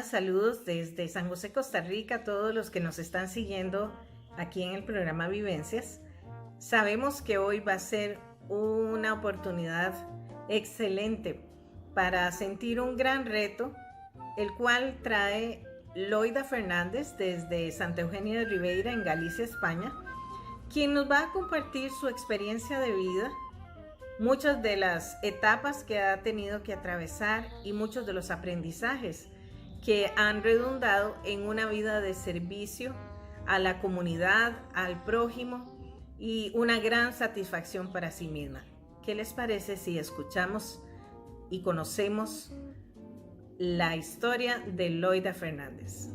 días, saludos desde San José, Costa Rica, a todos los que nos están siguiendo aquí en el programa Vivencias. Sabemos que hoy va a ser una oportunidad excelente para sentir un gran reto, el cual trae Loida Fernández desde Santa Eugenia de Ribeira, en Galicia, España, quien nos va a compartir su experiencia de vida, muchas de las etapas que ha tenido que atravesar y muchos de los aprendizajes que han redundado en una vida de servicio a la comunidad, al prójimo y una gran satisfacción para sí misma. ¿Qué les parece si escuchamos y conocemos la historia de Loida Fernández?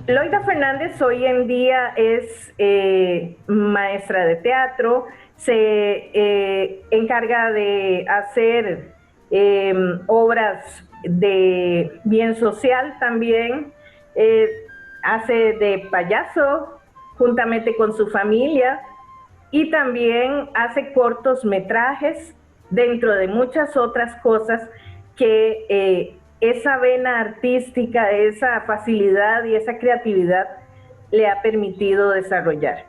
Loida Fernández hoy en día es maestra de teatro, se encarga de hacer obras de bien social también, hace de payaso juntamente con su familia y también hace cortometrajes, dentro de muchas otras cosas que esa vena artística, esa facilidad y esa creatividad le ha permitido desarrollar.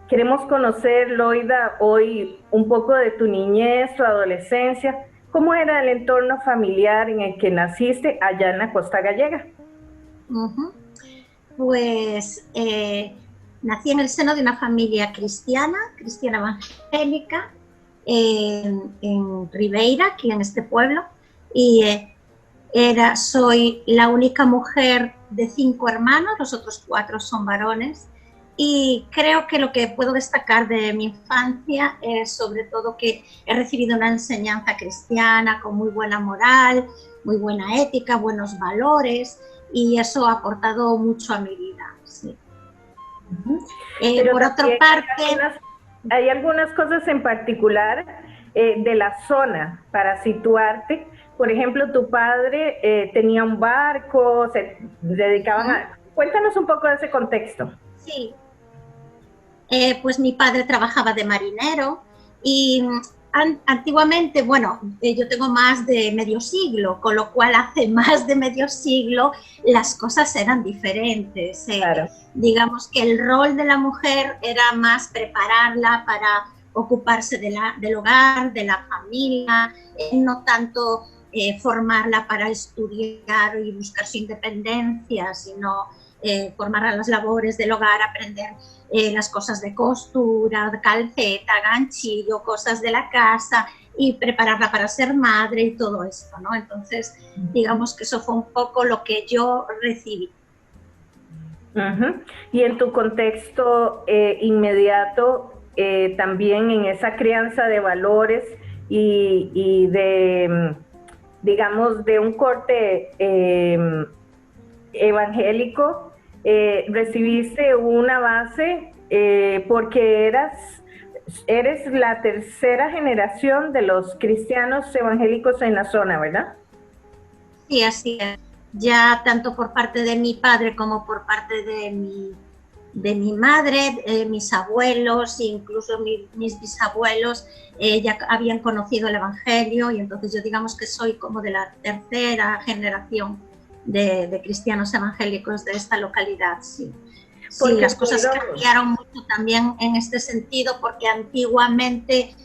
Queremos conocer, Loida, hoy un poco de tu niñez, tu adolescencia. ¿Cómo era el entorno familiar en el que naciste allá en la costa gallega? Pues nací en el seno de una familia cristiana evangélica, en Ribeira, aquí en este pueblo, y soy la única mujer de 5 hermanos, los otros 4 son varones, y creo que lo que puedo destacar de mi infancia es sobre todo que he recibido una enseñanza cristiana con muy buena moral, muy buena ética, buenos valores, y eso ha aportado mucho a mi vida. Sí. Por otra parte, hay algunas cosas en particular de la zona para situarte. Por ejemplo, tu padre tenía un barco, se dedicaban a... Cuéntanos un poco de ese contexto. Sí, pues mi padre trabajaba de marinero y antiguamente, bueno, yo tengo más de medio siglo, con lo cual hace más de medio siglo las cosas eran diferentes. Claro. Digamos que el rol de la mujer era más prepararla para ocuparse del hogar, de la familia, no tanto formarla para estudiar y buscar su independencia, sino formarla a las labores del hogar, aprender las cosas de costura, calceta, ganchillo, cosas de la casa y prepararla para ser madre y todo esto, ¿no? Entonces, digamos que eso fue un poco lo que yo recibí. Y en tu contexto inmediato, también en esa crianza de valores y de, digamos, de un corte evangélico, recibiste una base porque eres la tercera generación de los cristianos evangélicos en la zona, ¿verdad? Sí, así es. Ya tanto por parte de mi padre como por parte de mi madre, mis abuelos, incluso mis bisabuelos ya habían conocido el Evangelio, y entonces yo digamos que soy como de la tercera generación de cristianos evangélicos de esta localidad, sí. Sí, las cosas cambiaron mucho también en este sentido, porque antiguamente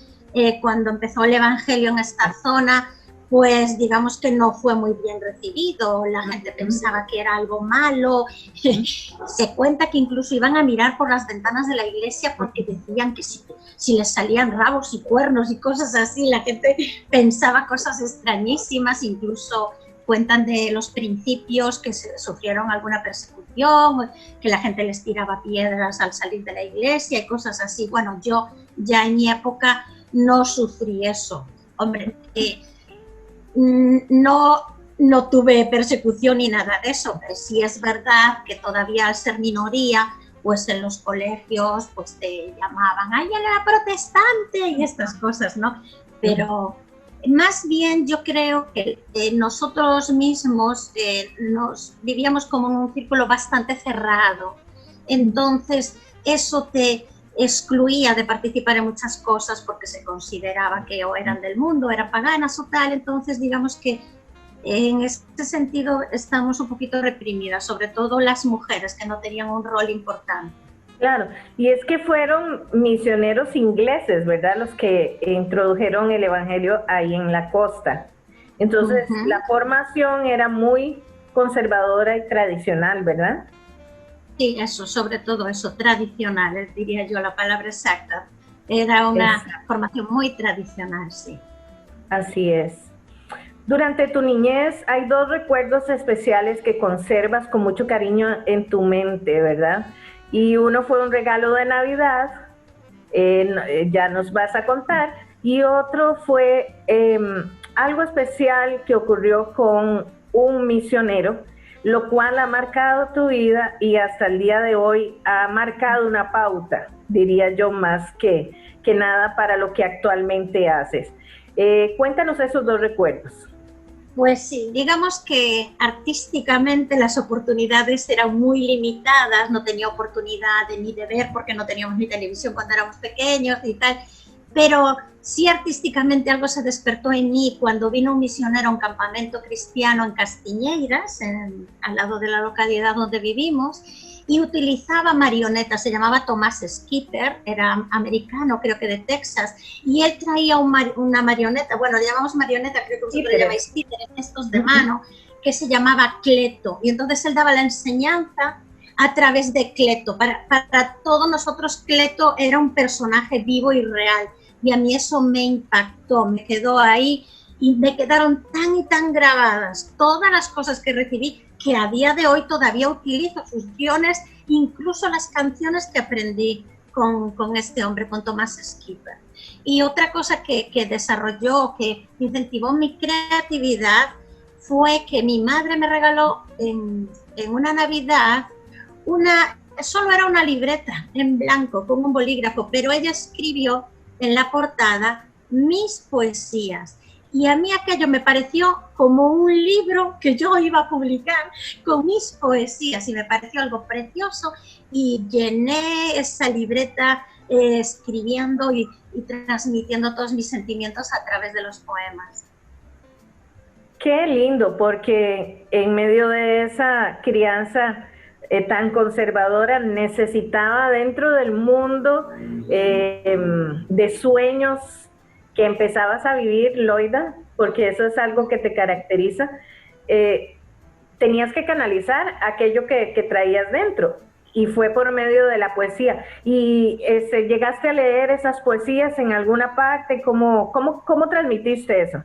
cuando empezó el Evangelio en esta zona, pues digamos que no fue muy bien recibido, la gente pensaba que era algo malo, se cuenta que incluso iban a mirar por las ventanas de la iglesia porque decían que si les salían rabos y cuernos y cosas así, la gente pensaba cosas extrañísimas, incluso cuentan de los principios que sufrieron alguna persecución, que la gente les tiraba piedras al salir de la iglesia y cosas así. Bueno, yo ya en mi época no sufrí eso. Hombre, no tuve persecución ni nada de eso, pero sí es verdad que todavía al ser minoría, pues en los colegios pues te llamaban ¡ay, la protestante! Y estas cosas, ¿no? Pero más bien yo creo que nosotros mismos nos vivíamos como en un círculo bastante cerrado. entonces eso te excluía de participar en muchas cosas porque se consideraba que o eran del mundo, eran paganas o tal, entonces digamos que en ese sentido estamos un poquito reprimidas, sobre todo las mujeres que no tenían un rol importante. Claro, y es que fueron misioneros ingleses, ¿verdad? Los que introdujeron el evangelio ahí en la costa. Entonces, la formación era muy conservadora y tradicional, ¿verdad? Sí, eso, sobre todo eso, tradicional, diría yo la palabra exacta. Era una formación muy tradicional, sí. Así es. Durante tu niñez hay dos recuerdos especiales que conservas con mucho cariño en tu mente, ¿verdad? Y uno fue un regalo de Navidad, ya nos vas a contar, y otro fue algo especial que ocurrió con un misionero, lo cual ha marcado tu vida y hasta el día de hoy ha marcado una pauta, diría yo, más que nada para lo que actualmente haces. Cuéntanos esos dos recuerdos. Pues sí, digamos que artísticamente las oportunidades eran muy limitadas, no tenía oportunidad ni de ver porque no teníamos ni televisión cuando éramos pequeños y tal, pero sí artísticamente algo se despertó en mí cuando vino un misionero a un campamento cristiano en Castiñeiras, al lado de la localidad donde vivimos, y utilizaba marionetas, se llamaba Thomas Skipper, era americano, creo que de Texas, y él traía una marioneta, bueno, le llamamos marioneta, creo que vosotros le llamáis títeres, estos de mano, que se llamaba Cleto, y entonces él daba la enseñanza a través de Cleto. Para todos nosotros Cleto era un personaje vivo y real, y a mí eso me impactó, me quedó ahí, y me quedaron tan y tan grabadas todas las cosas que recibí, que a día de hoy todavía utilizo sus guiones, incluso las canciones que aprendí con este hombre, con Thomas Skipper. Y otra cosa que desarrolló, que incentivó mi creatividad, fue que mi madre me regaló en una Navidad solo era una libreta en blanco con un bolígrafo, pero ella escribió en la portada mis poesías. Y a mí aquello me pareció como un libro que yo iba a publicar con mis poesías y me pareció algo precioso y llené esa libreta escribiendo y transmitiendo todos mis sentimientos a través de los poemas. Qué lindo, porque en medio de esa crianza tan conservadora necesitaba dentro del mundo de sueños que empezabas a vivir, Loida, porque eso es algo que te caracteriza, tenías que canalizar aquello que traías dentro, y fue por medio de la poesía. ¿Y llegaste a leer esas poesías en alguna parte? ¿Cómo transmitiste eso?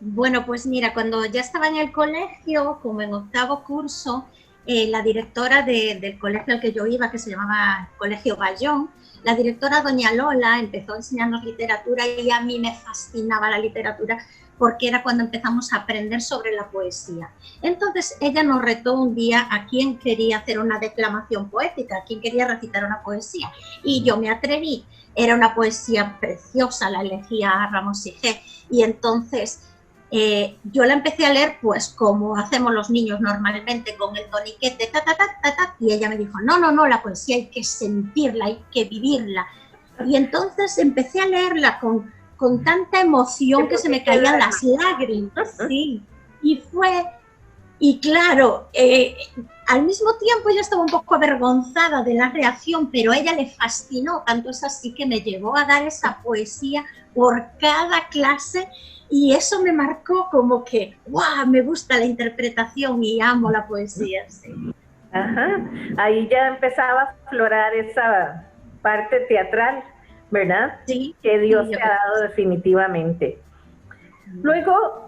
Bueno, pues mira, cuando ya estaba en el colegio, como en octavo curso, la directora del colegio al que yo iba, que se llamaba Colegio Bayón, la directora doña Lola empezó a enseñarnos literatura y a mí me fascinaba la literatura porque era cuando empezamos a aprender sobre la poesía. Entonces ella nos retó un día a quién quería hacer una declamación poética, a quién quería recitar una poesía, y yo me atreví. Era una poesía preciosa, la elegía Ramos Sige, y entonces yo la empecé a leer pues como hacemos los niños normalmente, con el toniquete, y ella me dijo, no, la poesía hay que sentirla, hay que vivirla. Y entonces empecé a leerla con tanta emoción que se me caían las lágrimas, sí. Y claro, al mismo tiempo yo estaba un poco avergonzada de la reacción, pero a ella le fascinó, tanto es así que me llevó a dar esa poesía por cada clase, y eso me marcó como que, ¡guau!, me gusta la interpretación y amo la poesía. Sí. Ajá, ahí ya empezaba a aflorar esa parte teatral, ¿verdad? Sí. Que Dios te ha dado definitivamente. Luego,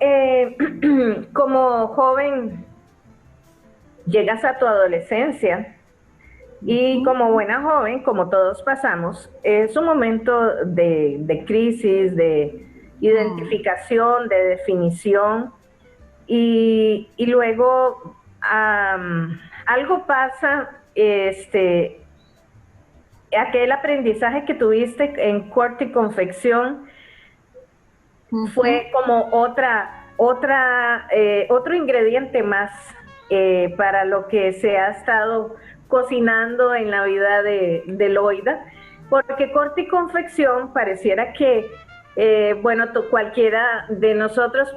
como joven, llegas a tu adolescencia y como buena joven, como todos pasamos, es un momento de crisis, de identificación, de definición, y luego algo pasa, aquel aprendizaje que tuviste en corte y confección fue como otro ingrediente más para lo que se ha estado cocinando en la vida de Loida, porque corte y confección pareciera que, bueno, cualquiera de nosotros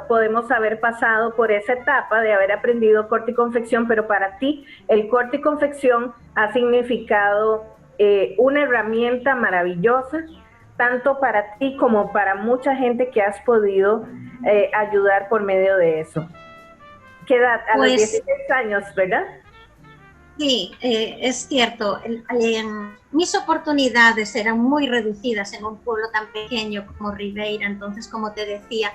podemos haber pasado por esa etapa de haber aprendido corte y confección, pero para ti el corte y confección ha significado una herramienta maravillosa, tanto para ti como para mucha gente que has podido ayudar por medio de eso. ¿Qué edad? A los 16 años, ¿verdad? Sí, es cierto. Mis oportunidades eran muy reducidas en un pueblo tan pequeño como Ribeira, entonces, como te decía,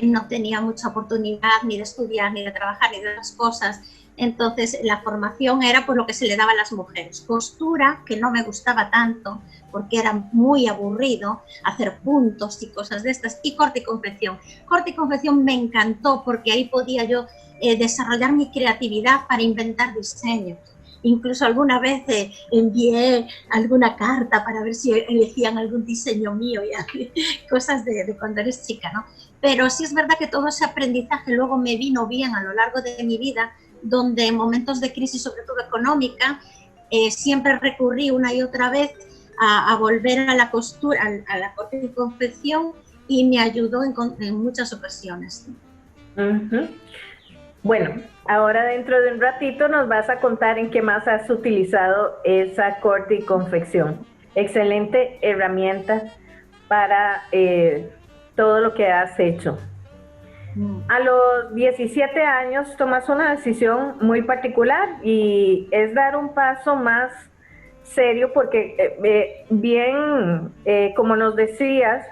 no tenía mucha oportunidad ni de estudiar, ni de trabajar, ni de otras cosas. Entonces, la formación era por lo que se le daba a las mujeres. Costura, que no me gustaba tanto, porque era muy aburrido hacer puntos y cosas de estas, y corte y confección. Corte y confección me encantó porque ahí podía yo desarrollar mi creatividad para inventar diseños. Incluso alguna vez envié alguna carta para ver si elegían algún diseño mío y cosas de cuando eres chica, ¿no? Pero sí es verdad que todo ese aprendizaje luego me vino bien a lo largo de mi vida, donde en momentos de crisis, sobre todo económica, siempre recurrí una y otra vez a volver a la costura, a la corte y confección, y me ayudó en muchas ocasiones. Bueno, ahora dentro de un ratito nos vas a contar en qué más has utilizado esa corte y confección. Excelente herramienta para todo lo que has hecho. A los 17 años tomas una decisión muy particular y es dar un paso más serio porque como nos decías,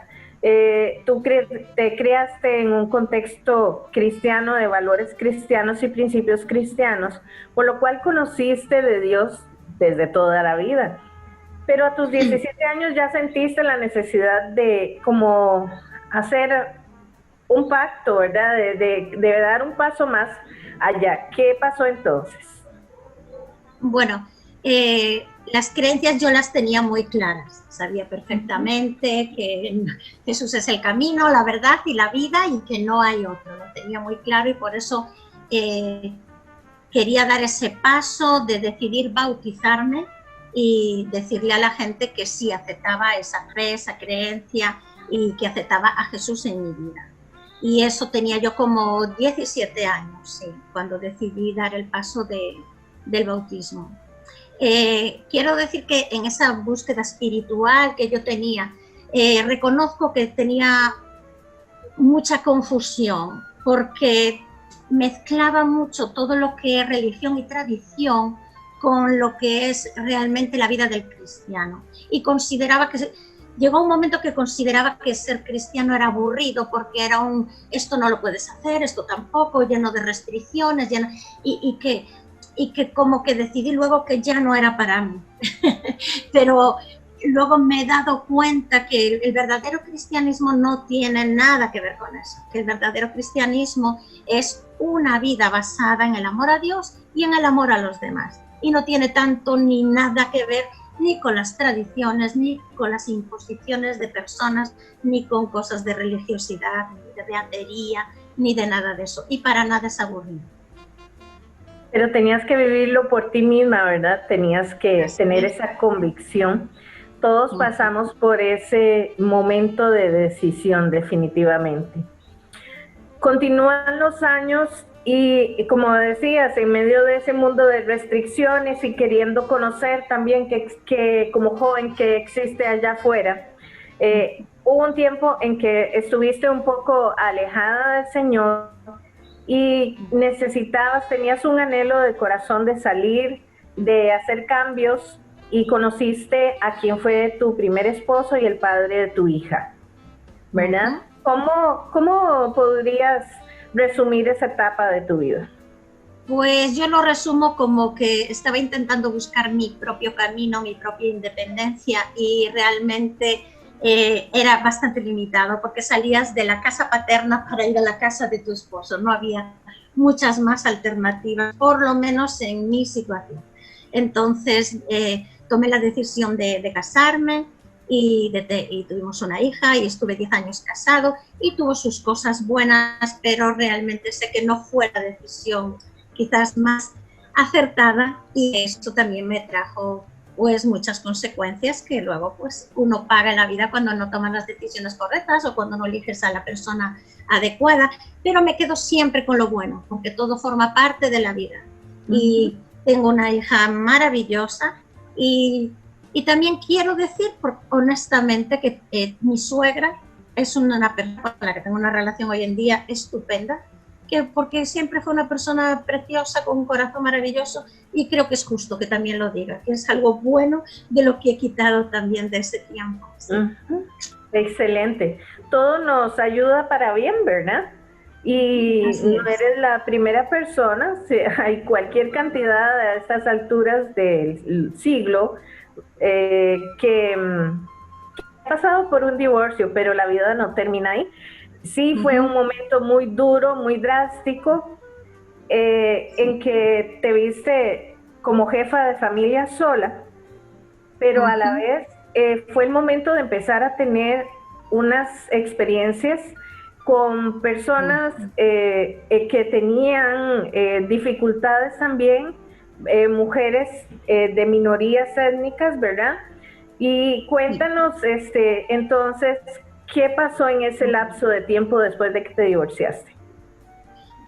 tú te creaste en un contexto cristiano, de valores cristianos y principios cristianos, por lo cual conociste de Dios desde toda la vida. Pero a tus 17 años ya sentiste la necesidad de como hacer un pacto, ¿verdad? De dar un paso más allá. ¿Qué pasó entonces? Bueno, las creencias yo las tenía muy claras. Sabía perfectamente que Jesús es el camino, la verdad y la vida y que no hay otro. Lo tenía muy claro y por eso quería dar ese paso de decidir bautizarme y decirle a la gente que sí aceptaba esa fe, esa creencia y que aceptaba a Jesús en mi vida. Y eso tenía yo como 17 años, sí, cuando decidí dar el paso del bautismo. Quiero decir que en esa búsqueda espiritual que yo tenía, reconozco que tenía mucha confusión, porque mezclaba mucho todo lo que es religión y tradición con lo que es realmente la vida del cristiano. Y consideraba que... Llegó un momento que consideraba que ser cristiano era aburrido porque era esto no lo puedes hacer, esto tampoco, lleno de restricciones, y que como que decidí luego que ya no era para mí. Pero luego me he dado cuenta que el verdadero cristianismo no tiene nada que ver con eso, que el verdadero cristianismo es una vida basada en el amor a Dios y en el amor a los demás. Y no tiene tanto ni nada que ver ni con las tradiciones, ni con las imposiciones de personas, ni con cosas de religiosidad, ni de beatería, ni de nada de eso. Y para nada es aburrido. Pero tenías que vivirlo por ti misma, ¿verdad? Tenías que tener esa convicción. Todos pasamos por ese momento de decisión, definitivamente. Continúan los años y como decías, en medio de ese mundo de restricciones y queriendo conocer también que como joven que existe allá afuera, hubo un tiempo en que estuviste un poco alejada del Señor y tenías un anhelo de corazón de salir, de hacer cambios, y conociste a quien fue tu primer esposo y el padre de tu hija, ¿verdad? ¿Cómo podrías resumir esa etapa de tu vida? Pues yo lo resumo como que estaba intentando buscar mi propio camino, mi propia independencia, y realmente era bastante limitado porque salías de la casa paterna para ir a la casa de tu esposo. No había muchas más alternativas, por lo menos en mi situación. Entonces tomé la decisión de casarme y tuvimos una hija y estuve 10 años casado y tuvo sus cosas buenas, pero realmente sé que no fue la decisión quizás más acertada, y esto también me trajo pues muchas consecuencias que luego pues uno paga en la vida cuando no toma las decisiones correctas o cuando no eliges a la persona adecuada, pero me quedo siempre con lo bueno, porque todo forma parte de la vida. Y tengo una hija maravillosa y también quiero decir honestamente que mi suegra es una persona con la que tengo una relación hoy en día estupenda, porque siempre fue una persona preciosa, con un corazón maravilloso, y creo que es justo que también lo diga, que es algo bueno de lo que he quitado también de ese tiempo. ¿Sí? Excelente. Todo nos ayuda para bien, ¿verdad? Y no eres la primera persona, hay cualquier cantidad a estas alturas del siglo que ha pasado por un divorcio, pero la vida no termina ahí. Sí, fue un momento muy duro, muy drástico, en que te viste como jefa de familia sola, pero a la vez fue el momento de empezar a tener unas experiencias con personas que tenían dificultades también, mujeres de minorías étnicas, ¿verdad? Y cuéntanos, entonces, ¿qué pasó en ese lapso de tiempo después de que te divorciaste?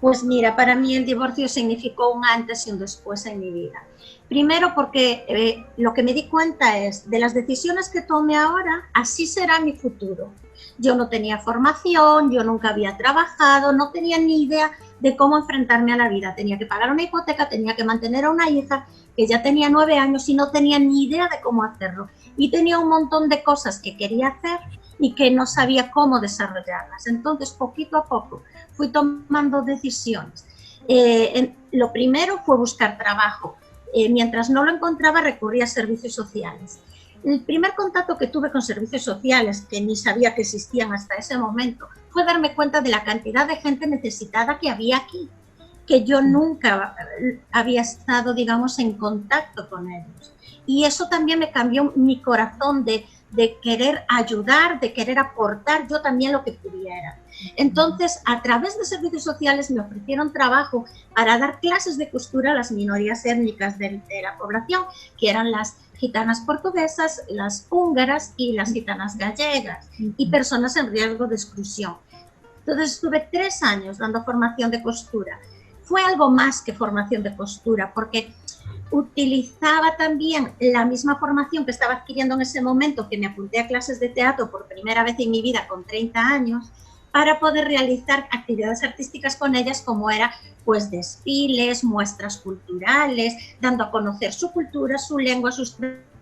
Pues mira, para mí el divorcio significó un antes y un después en mi vida. Primero porque lo que me di cuenta es, de las decisiones que tome ahora, así será mi futuro. Yo no tenía formación, yo nunca había trabajado, no tenía ni idea de cómo enfrentarme a la vida. Tenía que pagar una hipoteca, tenía que mantener a una hija que ya tenía 9 años y no tenía ni idea de cómo hacerlo. Y tenía un montón de cosas que quería hacer y que no sabía cómo desarrollarlas. Entonces, poquito a poco, fui tomando decisiones. Lo primero fue buscar trabajo. Mientras no lo encontraba, recurría a servicios sociales. El primer contacto que tuve con servicios sociales, que ni sabía que existían hasta ese momento, fue darme cuenta de la cantidad de gente necesitada que había aquí, que yo nunca había estado, digamos, en contacto con ellos. Y eso también me cambió mi corazón de querer ayudar, de querer aportar yo también lo que pudiera. Entonces, a través de servicios sociales me ofrecieron trabajo para dar clases de costura a las minorías étnicas de la población, que eran las gitanas portuguesas, las húngaras y las gitanas gallegas, y personas en riesgo de exclusión. Entonces, estuve 3 años dando formación de costura. Fue algo más que formación de costura, porque utilizaba también la misma formación que estaba adquiriendo en ese momento, que me apunté a clases de teatro por primera vez en mi vida con 30 años, para poder realizar actividades artísticas con ellas, como era pues desfiles, muestras culturales, dando a conocer su cultura, su lengua, sus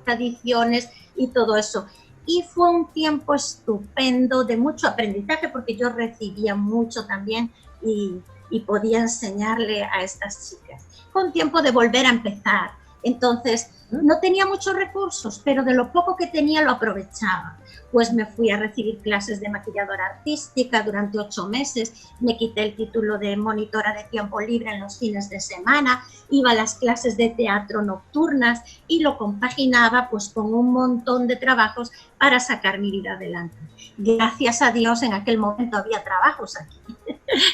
tradiciones y todo eso. Y fue un tiempo estupendo de mucho aprendizaje, porque yo recibía mucho también y podía enseñarle a estas chicas. Con tiempo de volver a empezar. Entonces, no tenía muchos recursos, pero de lo poco que tenía lo aprovechaba. Pues me fui a recibir clases de maquilladora artística durante 8 meses, me quité el título de monitora de tiempo libre en los fines de semana, iba a las clases de teatro nocturnas y lo compaginaba pues con un montón de trabajos para sacar mi vida adelante. Gracias a Dios en aquel momento había trabajos aquí.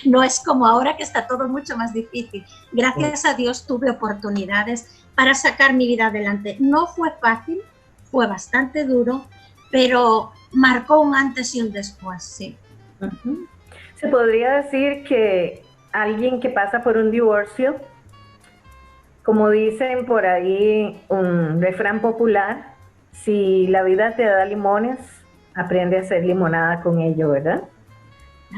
No es como ahora que está todo mucho más difícil. Gracias a Dios tuve oportunidades para sacar mi vida adelante. No fue fácil, fue bastante duro, pero marcó un antes y un después, sí. Se podría decir que alguien que pasa por un divorcio, como dicen por ahí un refrán popular, si la vida te da limones, aprende a hacer limonada con ello, ¿verdad?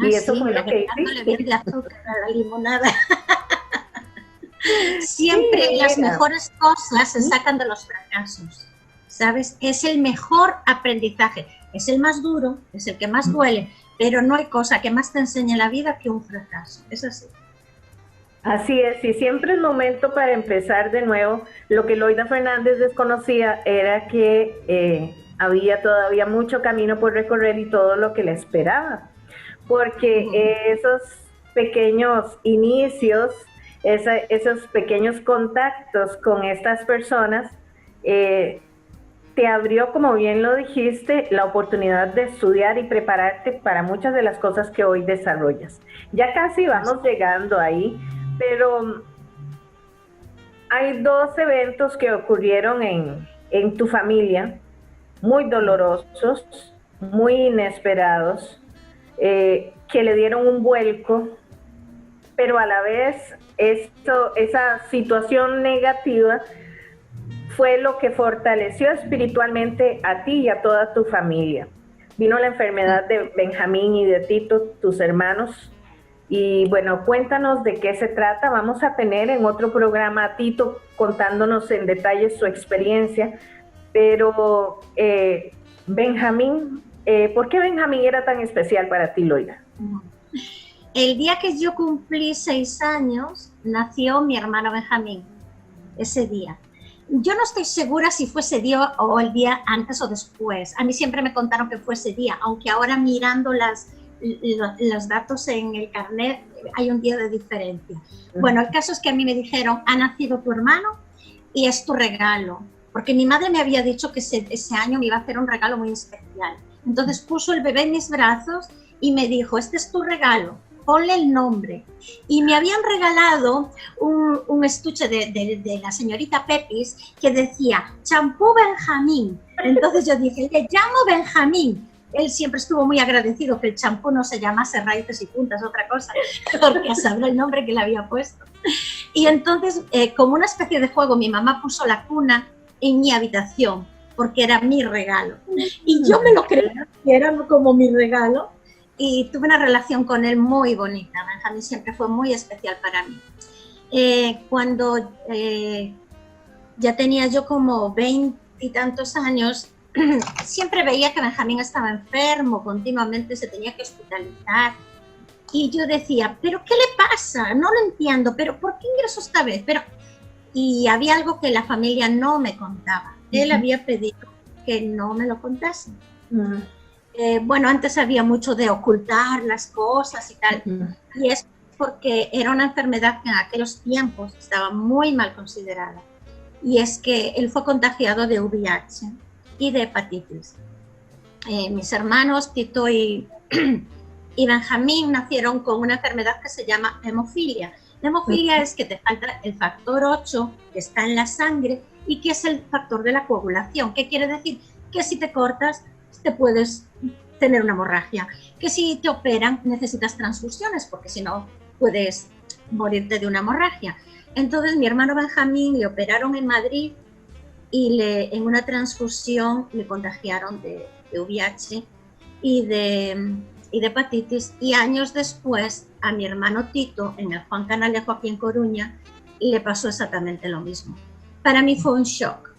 Y eso fue lo que hiciste. Azúcar a la limonada. Siempre sí, las mejores cosas se sacan de los fracasos, ¿sabes? Es el mejor aprendizaje, es el más duro, es el que más duele, pero no hay cosa que más te enseñe en la vida que un fracaso, es así. Así es, y siempre es momento para empezar de nuevo. Lo que Loida Fernández desconocía era que había todavía mucho camino por recorrer y todo lo que le esperaba, porque esos pequeños inicios, esos pequeños contactos con estas personas te abrió, como bien lo dijiste, la oportunidad de estudiar y prepararte para muchas de las cosas que hoy desarrollas. Ya casi vamos llegando ahí, pero hay dos eventos que ocurrieron en tu familia, muy dolorosos, muy inesperados, que le dieron un vuelco, pero a la vez esa situación negativa fue lo que fortaleció espiritualmente a ti y a toda tu familia. Vino la enfermedad de Benjamín y de Tito, tus hermanos. Y bueno, cuéntanos de qué se trata. Vamos a tener en otro programa a Tito contándonos en detalle su experiencia. Pero Benjamín, ¿por qué Benjamín era tan especial para ti, Loida? El día que yo cumplí 6 años, nació mi hermano Benjamín, ese día. Yo no estoy segura si fue ese día o el día antes o después. A mí siempre me contaron que fue ese día, aunque ahora mirando los datos en el carnet hay un día de diferencia. Bueno, el caso es que a mí me dijeron, ha nacido tu hermano y es tu regalo, porque mi madre me había dicho que ese año me iba a hacer un regalo muy especial. Entonces puso el bebé en mis brazos y me dijo, este es tu regalo, ponle el nombre. Y me habían regalado un estuche de la señorita Pepis que decía, champú Benjamín. Entonces yo dije, le llamo Benjamín. Él siempre estuvo muy agradecido que el champú no se llamase Raíces y Puntas, otra cosa, porque sabrá el nombre que le había puesto. Y entonces, como una especie de juego, mi mamá puso la cuna en mi habitación, porque era mi regalo. Y yo me lo creía que era como mi regalo, y tuve una relación con él muy bonita. Benjamín siempre fue muy especial para mí. Cuando ya tenía yo como 20 y tantos años, siempre veía que Benjamín estaba enfermo, continuamente se tenía que hospitalizar. Y yo decía, ¿pero qué le pasa? No lo entiendo, ¿pero por qué ingresó esta vez? Y había algo que la familia no me contaba. Él había pedido que no me lo contase. Bueno, antes había mucho de ocultar las cosas y tal. Y es porque era una enfermedad que en aquellos tiempos estaba muy mal considerada. Y es que él fue contagiado de VIH y de hepatitis. Mis hermanos Tito y Benjamín nacieron con una enfermedad que se llama hemofilia. La hemofilia es que te falta el factor 8 que está en la sangre y que es el factor de la coagulación. ¿Qué quiere decir? Que si te cortas te puedes tener una hemorragia, que si te operan necesitas transfusiones porque si no puedes morirte de una hemorragia. Entonces mi hermano Benjamín le operaron en Madrid y en una transfusión le contagiaron de VIH y de hepatitis, y años después a mi hermano Tito en el Juan Canalejo aquí en Coruña le pasó exactamente lo mismo. Para mí fue un shock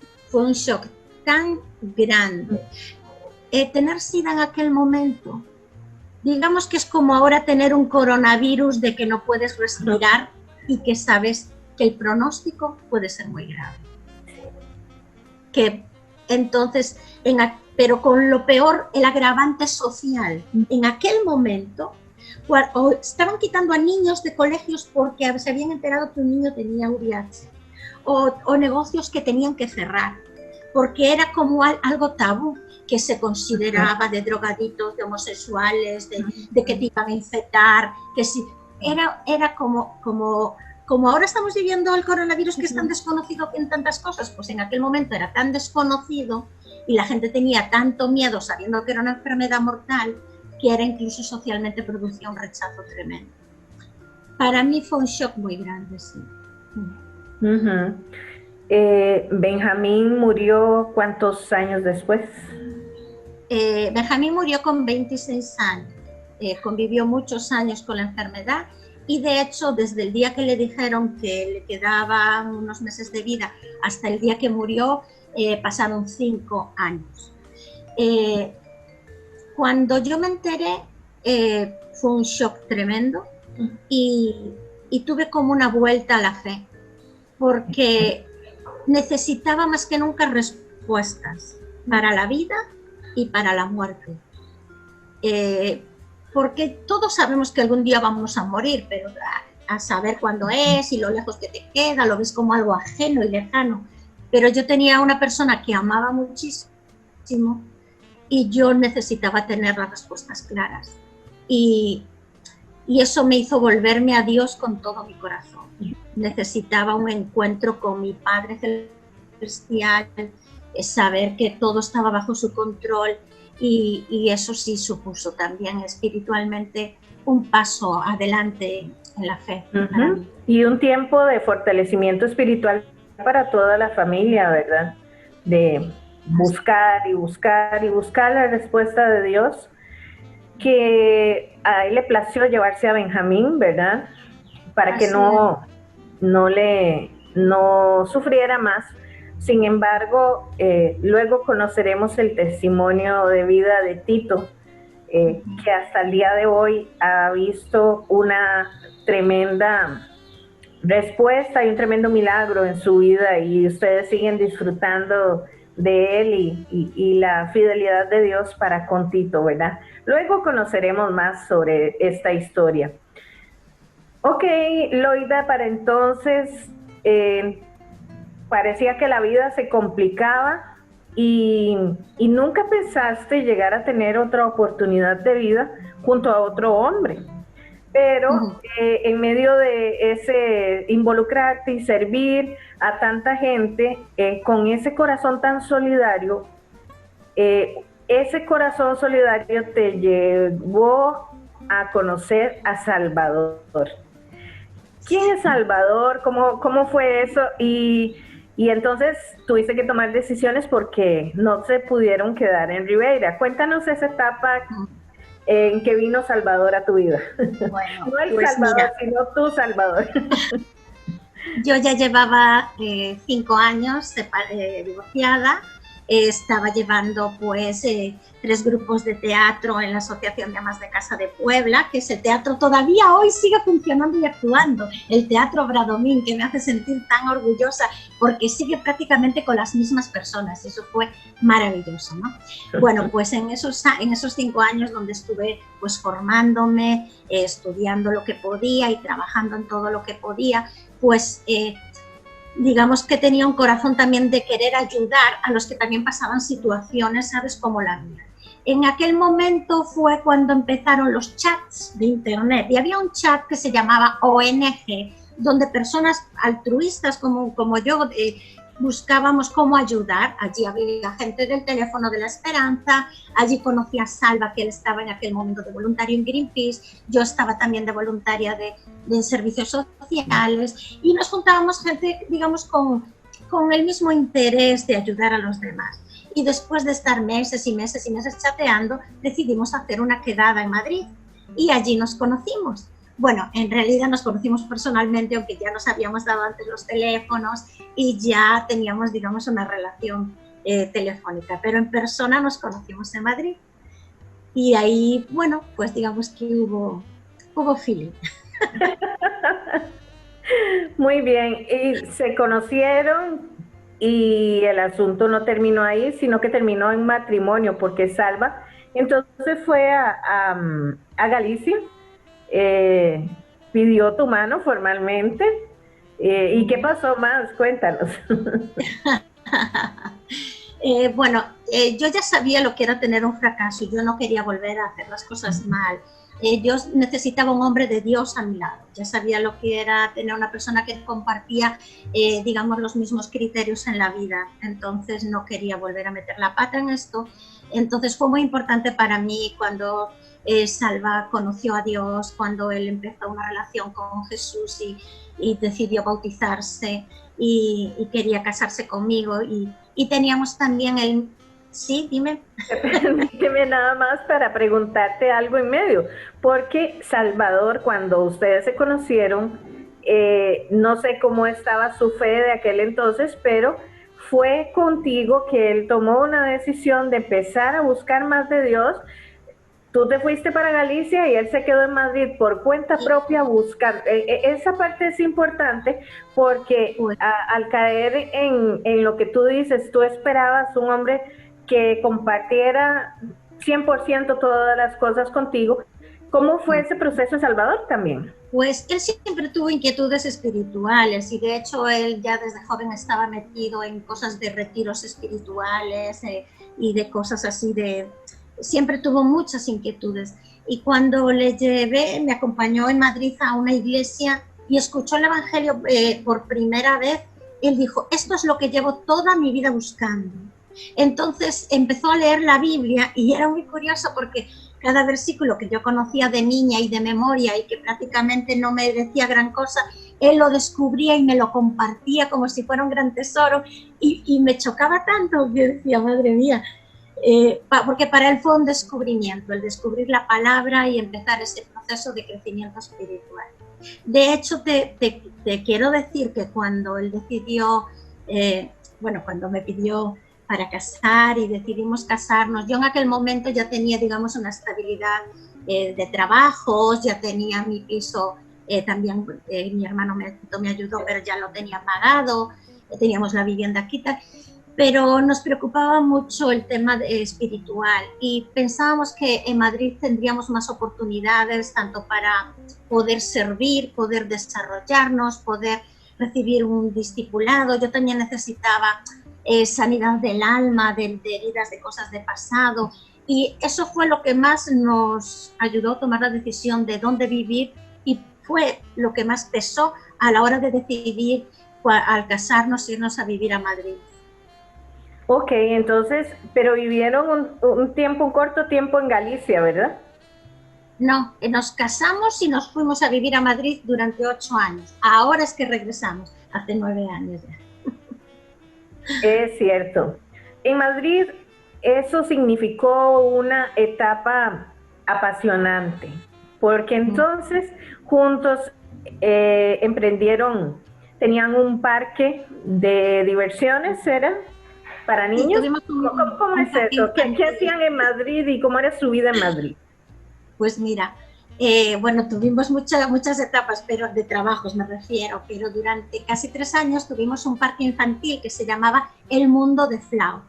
tan grande. Tener SIDA en aquel momento, digamos que es como ahora tener un coronavirus de que no puedes respirar y que sabes que el pronóstico puede ser muy grave. Que entonces, pero con lo peor, el agravante social. En aquel momento, estaban quitando a niños de colegios porque se habían enterado que un niño tenía VIH, o negocios que tenían que cerrar, porque era como algo tabú, que se consideraba de drogaditos, de homosexuales, de que te iban a infectar, que si era como ahora estamos viviendo el coronavirus, que es tan desconocido en tantas cosas, pues en aquel momento era tan desconocido y la gente tenía tanto miedo sabiendo que era una enfermedad mortal, que era incluso socialmente producía un rechazo tremendo. Para mí fue un shock muy grande, sí. Benjamín murió ¿cuántos años después? Benjamín murió con 26 años, convivió muchos años con la enfermedad y de hecho desde el día que le dijeron que le quedaban unos meses de vida hasta el día que murió pasaron 5 años. Cuando yo me enteré fue un shock tremendo y tuve como una vuelta a la fe, porque necesitaba más que nunca respuestas para la vida y para la muerte. Porque todos sabemos que algún día vamos a morir, pero a saber cuándo es y lo lejos que te queda, lo ves como algo ajeno y lejano. Pero yo tenía una persona que amaba muchísimo y yo necesitaba tener las respuestas claras. Y eso me hizo volverme a Dios con todo mi corazón. necesitaba un encuentro con mi Padre Celestial, saber que todo estaba bajo su control, y eso sí supuso también espiritualmente un paso adelante en la fe. Y un tiempo de fortalecimiento espiritual para toda la familia, ¿verdad? De buscar y buscar y buscar la respuesta de Dios, que a él le plació llevarse a Benjamín, ¿verdad? Para que no sufriera más. Sin embargo, luego conoceremos el testimonio de vida de Tito, que hasta el día de hoy ha visto una tremenda respuesta y un tremendo milagro en su vida, y ustedes siguen disfrutando de él y la fidelidad de Dios para con Tito, ¿verdad? Luego conoceremos más sobre esta historia. Ok, Loida, para entonces parecía que la vida se complicaba y nunca pensaste llegar a tener otra oportunidad de vida junto a otro hombre. Pero en medio de ese involucrarte y servir a tanta gente, con ese corazón tan solidario, ese corazón solidario te llevó a conocer a Salvador. ¿Quién es Salvador? ¿Cómo fue eso? Y entonces tuviste que tomar decisiones porque no se pudieron quedar en Ribeira. Cuéntanos esa etapa en que vino Salvador a tu vida. Bueno, no el pues Salvador, mira, sino tu Salvador. Yo ya llevaba 5 años divorciada. Estaba llevando pues 3 grupos de teatro en la Asociación de Amas de Casa de Puebla, que ese teatro todavía hoy sigue funcionando y actuando, el Teatro Bradomín, que me hace sentir tan orgullosa porque sigue prácticamente con las mismas personas. Eso fue maravilloso, ¿no? Bueno, pues en esos 5 años donde estuve pues formándome, estudiando lo que podía y trabajando en todo lo que podía, pues digamos que tenía un corazón también de querer ayudar a los que también pasaban situaciones, ¿sabes?, como la mía. En aquel momento fue cuando empezaron los chats de internet, y había un chat que se llamaba ONG, donde personas altruistas como yo buscábamos cómo ayudar. Allí había gente del Teléfono de la Esperanza, allí conocí a Salva, que él estaba en aquel momento de voluntario en Greenpeace, yo estaba también de voluntaria de servicios sociales, y nos juntábamos gente, digamos, con el mismo interés de ayudar a los demás. Y después de estar meses y meses y meses chateando, decidimos hacer una quedada en Madrid, y allí nos conocimos. Bueno, en realidad nos conocimos personalmente, aunque ya nos habíamos dado antes los teléfonos y ya teníamos, digamos, una relación telefónica, pero en persona nos conocimos en Madrid. Y ahí, bueno, pues digamos que hubo feeling. Muy bien, y se conocieron y el asunto no terminó ahí, sino que terminó en matrimonio, porque Salva entonces fue a Galicia, pidió tu mano formalmente, ¿y qué pasó más? Cuéntanos. Bueno, yo ya sabía lo que era tener un fracaso, yo no quería volver a hacer las cosas mal. Yo necesitaba un hombre de Dios a mi lado, ya sabía lo que era tener una persona que compartía, digamos, los mismos criterios en la vida, entonces no quería volver a meter la pata en esto. Entonces fue muy importante para mí cuando Salva conoció a Dios, cuando él empezó una relación con Jesús y decidió bautizarse y quería casarse conmigo, y teníamos también el... Sí, dime. Permíteme nada más para preguntarte algo en medio, porque Salvador, cuando ustedes se conocieron, no sé cómo estaba su fe de aquel entonces, pero fue contigo que él tomó una decisión de empezar a buscar más de Dios. Tú te fuiste para Galicia y él se quedó en Madrid por cuenta propia buscando. Esa parte es importante porque al caer en lo que tú dices, tú esperabas un hombre que compartiera 100% todas las cosas contigo. ¿Cómo fue ese proceso en Salvador también? Pues él siempre tuvo inquietudes espirituales, y de hecho él ya desde joven estaba metido en cosas de retiros espirituales y de cosas así siempre tuvo muchas inquietudes. Y cuando le llevé, me acompañó en Madrid a una iglesia y escuchó el Evangelio por primera vez, él dijo, esto es lo que llevo toda mi vida buscando. Entonces empezó a leer la Biblia y era muy curioso porque cada versículo que yo conocía de niña y de memoria y que prácticamente no me decía gran cosa, él lo descubría y me lo compartía como si fuera un gran tesoro y me chocaba tanto que decía, madre mía, porque para él fue un descubrimiento, el descubrir la palabra y empezar ese proceso de crecimiento espiritual. De hecho, te quiero decir que cuando él decidió, cuando me pidió para casar y decidimos casarnos, yo en aquel momento ya tenía, digamos, una estabilidad de trabajos, ya tenía mi piso, también mi hermano me ayudó, pero ya lo tenía pagado, teníamos la vivienda quita, pero nos preocupaba mucho el tema espiritual y pensábamos que en Madrid tendríamos más oportunidades, tanto para poder servir, poder desarrollarnos, poder recibir un discipulado. Yo también necesitaba sanidad del alma, de heridas, de cosas de pasado, y eso fue lo que más nos ayudó a tomar la decisión de dónde vivir y fue lo que más pesó a la hora de decidir al casarnos irnos a vivir a Madrid. Ok, entonces, pero vivieron un corto tiempo en Galicia, ¿verdad? No, nos casamos y nos fuimos a vivir a Madrid durante 8 años. Ahora es que regresamos, hace 9 años ya. Es cierto. En Madrid eso significó una etapa apasionante, porque entonces juntos emprendieron, tenían un parque de diversiones, ¿era? ¿Para niños? Sí, ¿Cómo es eso? ¿Qué hacían en Madrid y cómo era su vida en Madrid? Pues mira, tuvimos muchas etapas, pero de trabajos me refiero, pero durante casi 3 años tuvimos un parque infantil que se llamaba El Mundo de Flau.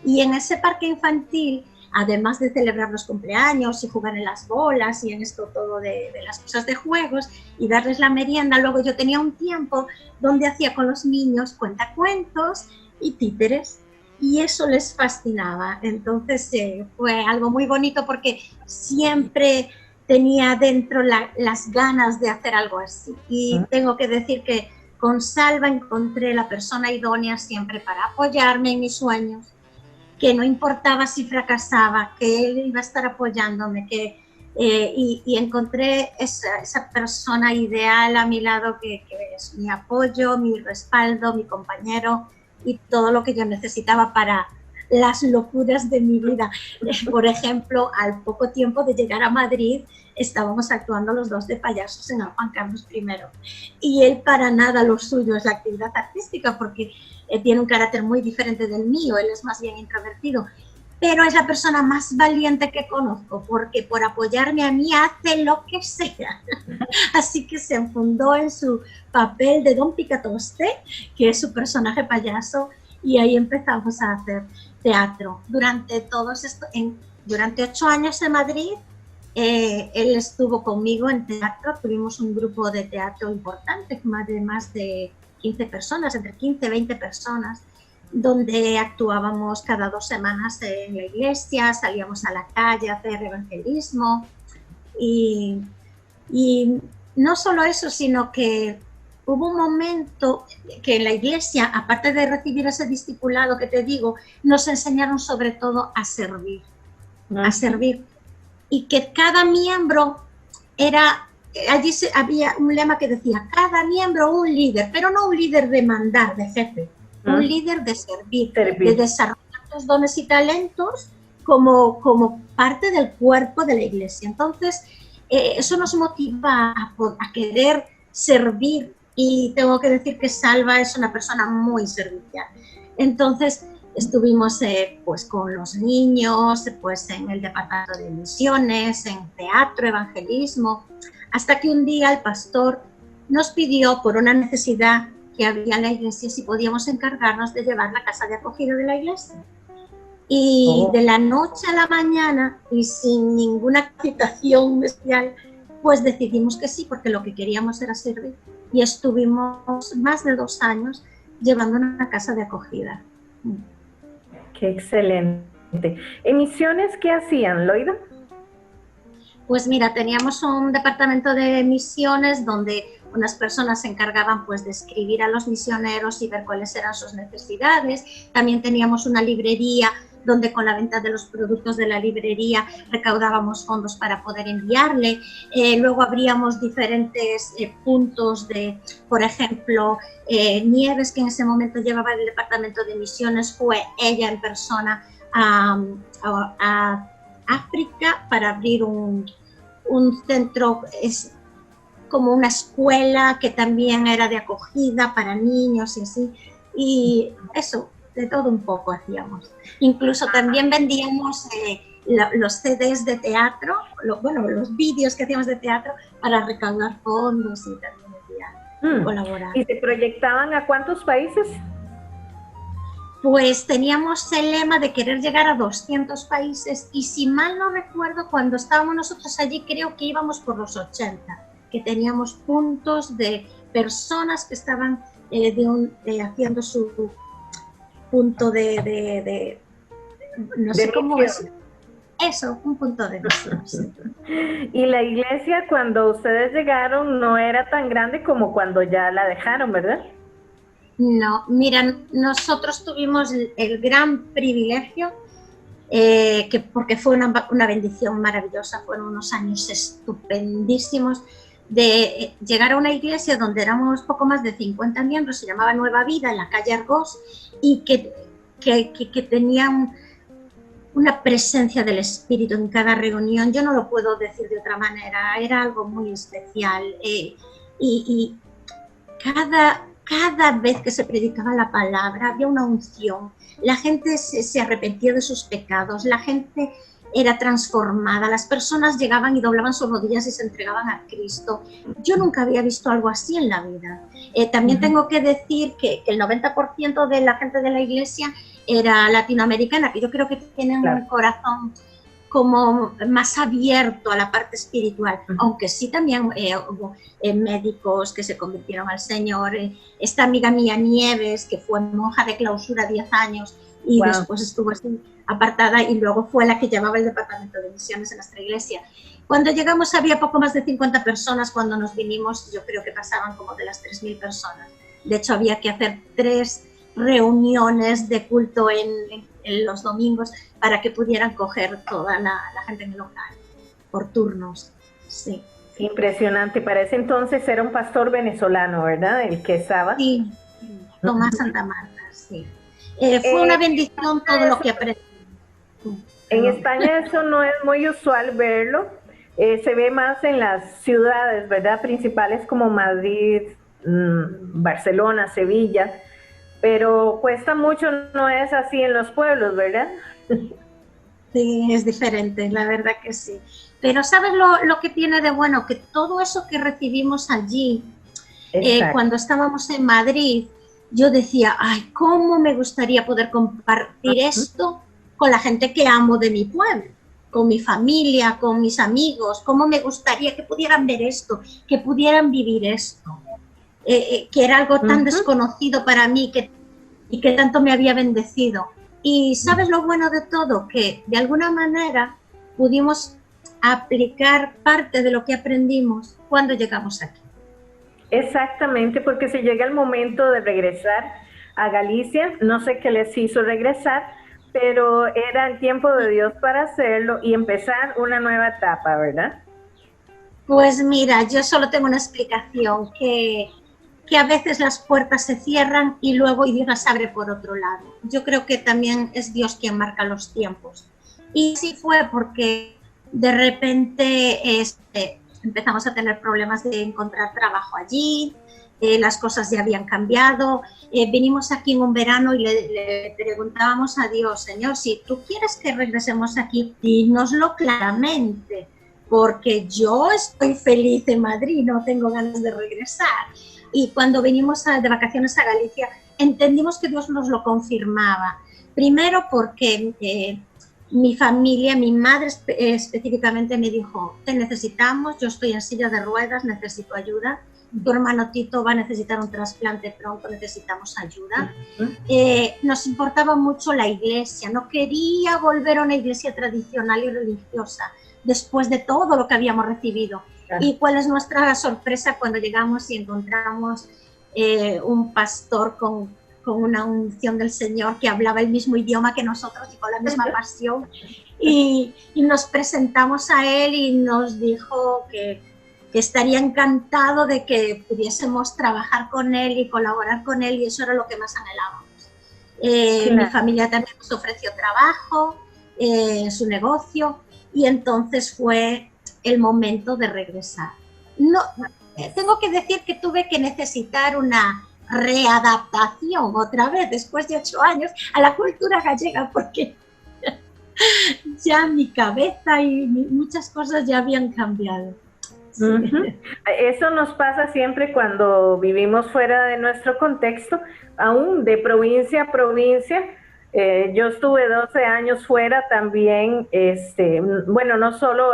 Y en ese parque infantil, además de celebrar los cumpleaños y jugar en las bolas y en esto todo de las cosas de juegos y darles la merienda, luego yo tenía un tiempo donde hacía con los niños cuentacuentos y títeres. Y eso les fascinaba. Entonces fue algo muy bonito porque siempre tenía dentro las ganas de hacer algo así. Y tengo que decir que con Salva encontré la persona idónea siempre para apoyarme en mis sueños, que no importaba si fracasaba, que él iba a estar apoyándome, y encontré esa persona ideal a mi lado que es mi apoyo, mi respaldo, mi compañero, y todo lo que yo necesitaba para las locuras de mi vida. Por ejemplo, al poco tiempo de llegar a Madrid, estábamos actuando los dos de payasos en el Juan Carlos I. Y él para nada lo suyo es la actividad artística, porque tiene un carácter muy diferente del mío, él es más bien introvertido. Pero es la persona más valiente que conozco, porque por apoyarme a mí hace lo que sea. Así que se enfundó en su papel de Don Picatoste, que es su personaje payaso, y ahí empezamos a hacer teatro. Durante 8 años en Madrid, él estuvo conmigo en teatro, tuvimos un grupo de teatro importante, más de 15 personas, entre 15 y 20 personas, donde actuábamos cada 2 semanas en la iglesia, salíamos a la calle a hacer evangelismo y no solo eso, sino que hubo un momento que en la iglesia, aparte de recibir ese discipulado que te digo, nos enseñaron sobre todo a servir, y que cada miembro allí había un lema que decía, cada miembro un líder, pero no un líder de mandar, de jefe, un líder de servir, de desarrollar tus dones y talentos como parte del cuerpo de la iglesia. Entonces, eso nos motiva a querer servir, y tengo que decir que Salva es una persona muy servicial. Entonces, estuvimos pues con los niños, pues en el departamento de misiones, en teatro, evangelismo, hasta que un día el pastor nos pidió, por una necesidad que había en la iglesia, si podíamos encargarnos de llevar la casa de acogida de la iglesia. Y de la noche a la mañana, y sin ninguna citación especial, pues decidimos que sí, porque lo que queríamos era servir. Y estuvimos más de 2 años llevando una casa de acogida. Qué excelente. ¿En misiones qué hacían, Loida? Pues mira, teníamos un departamento de misiones donde unas personas se encargaban pues de escribir a los misioneros y ver cuáles eran sus necesidades. También teníamos una librería donde con la venta de los productos de la librería recaudábamos fondos para poder enviarle. Luego abríamos diferentes puntos de, por ejemplo, Nieves, que en ese momento llevaba el departamento de misiones, fue ella en persona a África para abrir un centro, es como una escuela que también era de acogida para niños y así, y eso, de todo un poco hacíamos. Incluso también vendíamos los CDs de teatro, los vídeos que hacíamos de teatro para recaudar fondos y también colaborar. ¿Y se proyectaban a cuántos países? Pues teníamos el lema de querer llegar a 200 países y si mal no recuerdo, cuando estábamos nosotros allí creo que íbamos por los 80, que teníamos puntos de personas que estaban haciendo su punto no sé cómo es. Eso, un punto de misión. Sí. Y la iglesia cuando ustedes llegaron no era tan grande como cuando ya la dejaron, ¿verdad? No, mira, nosotros tuvimos el gran privilegio, porque fue una bendición maravillosa, fueron unos años estupendísimos, de llegar a una iglesia donde éramos poco más de 50 miembros, se llamaba Nueva Vida, en la calle Argós, y que tenían una presencia del Espíritu en cada reunión. Yo no lo puedo decir de otra manera, era algo muy especial, y cada vez que se predicaba la palabra había una unción, la gente se arrepentía de sus pecados, la gente era transformada, las personas llegaban y doblaban sus rodillas y se entregaban a Cristo. Yo nunca había visto algo así en la vida. También tengo que decir que el 90% de la gente de la iglesia era latinoamericana, que yo creo que tienen un corazón como más abierto a la parte espiritual, aunque sí también hubo médicos que se convirtieron al Señor. Esta amiga mía Nieves, que fue monja de clausura 10 años y después estuvo así apartada y luego fue la que llevaba el departamento de misiones en nuestra iglesia. Cuando llegamos había poco más de 50 personas, cuando nos vinimos yo creo que pasaban como de las 3.000 personas. De hecho había que hacer 3 reuniones de culto en los domingos para que pudieran coger toda la gente en el local, por turnos. Sí. Impresionante. Para ese entonces era un pastor venezolano, ¿verdad? El que estaba. Sí, Tomás Santa Marta, sí. Fue una bendición todo lo que aprendí. En España eso no es muy usual verlo. Se ve más en las ciudades, ¿verdad? Principales como Madrid, Barcelona, Sevilla. Pero cuesta mucho, no es así en los pueblos, ¿verdad? Sí, es diferente, la verdad que sí. Pero ¿sabes lo que tiene de bueno? Que todo eso que recibimos allí, cuando estábamos en Madrid, yo decía, ay, cómo me gustaría poder compartir esto con la gente que amo de mi pueblo, con mi familia, con mis amigos, cómo me gustaría que pudieran ver esto, que pudieran vivir esto. Que era algo tan desconocido para mí y que tanto me había bendecido. Y ¿sabes lo bueno de todo? Que de alguna manera pudimos aplicar parte de lo que aprendimos cuando llegamos aquí. Exactamente, porque si llega el momento de regresar a Galicia, no sé qué les hizo regresar, pero era el tiempo de Dios para hacerlo y empezar una nueva etapa, ¿verdad? Pues mira, yo solo tengo una explicación, que a veces las puertas se cierran y luego Dios las abre por otro lado. Yo creo que también es Dios quien marca los tiempos. Y sí fue porque de repente empezamos a tener problemas de encontrar trabajo allí, las cosas ya habían cambiado. Venimos aquí en un verano y le preguntábamos a Dios, Señor, si tú quieres que regresemos aquí, dínoslo claramente, porque yo estoy feliz en Madrid, no tengo ganas de regresar. Y cuando venimos de vacaciones a Galicia, entendimos que Dios nos lo confirmaba. Primero porque mi familia, mi madre específicamente me dijo, te necesitamos, yo estoy en silla de ruedas, necesito ayuda. Tu hermano Tito va a necesitar un trasplante pronto, necesitamos ayuda. Nos importaba mucho la iglesia, no quería volver a una iglesia tradicional y religiosa. después de todo lo que habíamos recibido. Claro. ¿Y cuál es nuestra sorpresa cuando llegamos y encontramos un pastor con una unción del Señor que hablaba el mismo idioma que nosotros y con la misma pasión? Y nos presentamos a él y nos dijo que estaría encantado de que pudiésemos trabajar con él y colaborar con él, y eso era lo que más anhelábamos. Claro. Mi familia también nos ofreció trabajo, su negocio, y entonces fue el momento de regresar. No, tengo que decir que tuve que necesitar una readaptación otra vez después de 8 años a la cultura gallega, porque ya mi cabeza y muchas cosas ya habían cambiado. Sí. Eso nos pasa siempre cuando vivimos fuera de nuestro contexto, aún de provincia a provincia. Yo estuve 12 años fuera también, bueno, no solo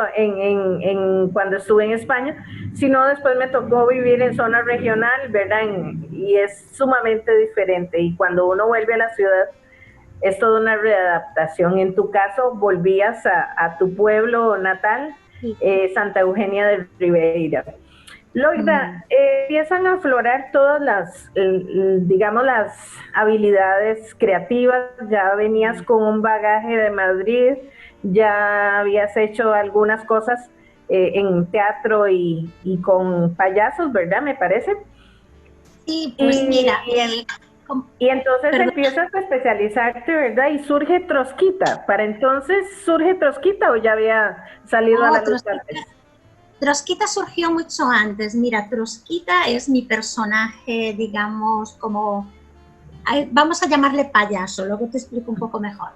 cuando estuve en España, sino después me tocó vivir en zona regional, ¿verdad? Y es sumamente diferente. Y cuando uno vuelve a la ciudad, es toda una readaptación. En tu caso, volvías a tu pueblo natal, Santa Eugenia de Ribeira. Loida, empiezan a aflorar todas las, digamos, las habilidades creativas. Ya venías con un bagaje de Madrid, ya habías hecho algunas cosas en teatro y con payasos, ¿verdad? Me parece. Sí, pues mira. Y entonces empiezas a especializarte, ¿verdad? Y surge Trosquita. ¿Para entonces surge Trosquita o ya había salido a la luz antes? Trosquita surgió mucho antes. Mira, Trosquita es mi personaje, digamos, como, vamos a llamarle payaso, luego te explico un poco mejor.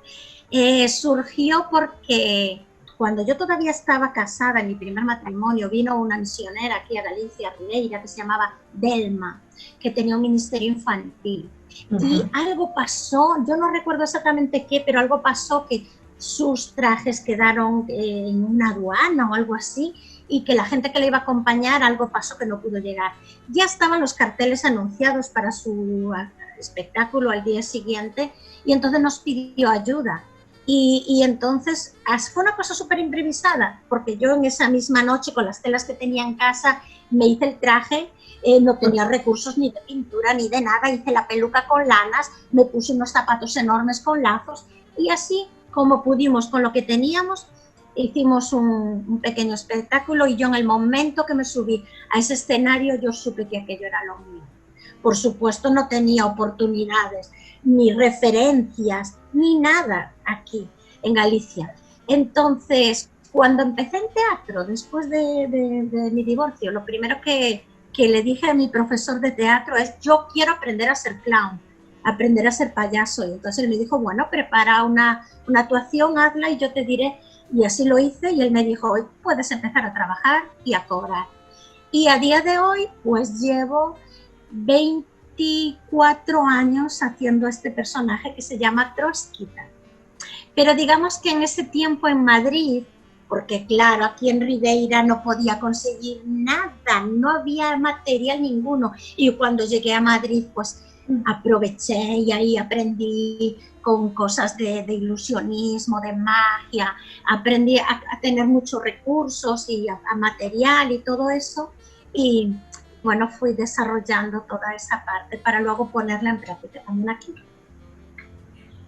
Surgió porque cuando yo todavía estaba casada, en mi primer matrimonio, vino una misionera aquí a Galicia, Ribeira, que se llamaba Delma, que tenía un ministerio infantil. Y algo pasó, yo no recuerdo exactamente qué, pero algo pasó que sus trajes quedaron en una aduana o algo así, y que la gente que le iba a acompañar, algo pasó que no pudo llegar. Ya estaban los carteles anunciados para su espectáculo al día siguiente, y entonces nos pidió ayuda. Y entonces fue una cosa súper improvisada, porque yo en esa misma noche, con las telas que tenía en casa, me hice el traje. No tenía recursos ni de pintura ni de nada, hice la peluca con lanas, me puse unos zapatos enormes con lazos, y así como pudimos con lo que teníamos, hicimos un pequeño espectáculo. Y yo, en el momento que me subí a ese escenario, yo supe que aquello era lo mío. Por supuesto, no tenía oportunidades, ni referencias, ni nada aquí en Galicia. Entonces, cuando empecé en teatro, después de mi divorcio, lo primero que le dije a mi profesor de teatro es: yo quiero aprender a ser clown, aprender a ser payaso. Y entonces él me dijo: bueno, prepara una actuación, hazla y yo te diré. Y así lo hice, y él me dijo: hoy puedes empezar a trabajar y a cobrar. Y a día de hoy, pues llevo 24 años haciendo este personaje que se llama Trosquita. Pero digamos que en ese tiempo en Madrid, porque claro, aquí en Ribeira no podía conseguir nada, no había material ninguno. Y cuando llegué a Madrid, pues aproveché y ahí aprendí con cosas de ilusionismo, de magia, aprendí a tener muchos recursos y a material y todo eso. Y bueno, fui desarrollando toda esa parte para luego ponerla en práctica también aquí.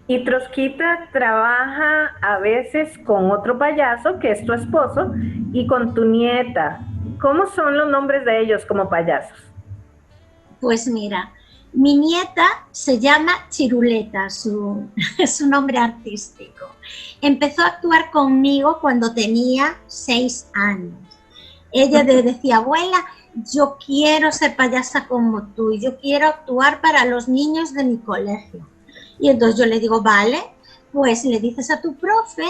Y Trosquita trabaja a veces con otro payaso, que es tu esposo, y con tu nieta. ¿Cómo son los nombres de ellos como payasos? Pues mira, mi nieta se llama Chiruleta, su nombre artístico. Empezó a actuar conmigo cuando tenía 6 años. Ella decía: abuela, yo quiero ser payasa como tú, y yo quiero actuar para los niños de mi colegio. Y entonces yo le digo: vale, pues le dices a tu profe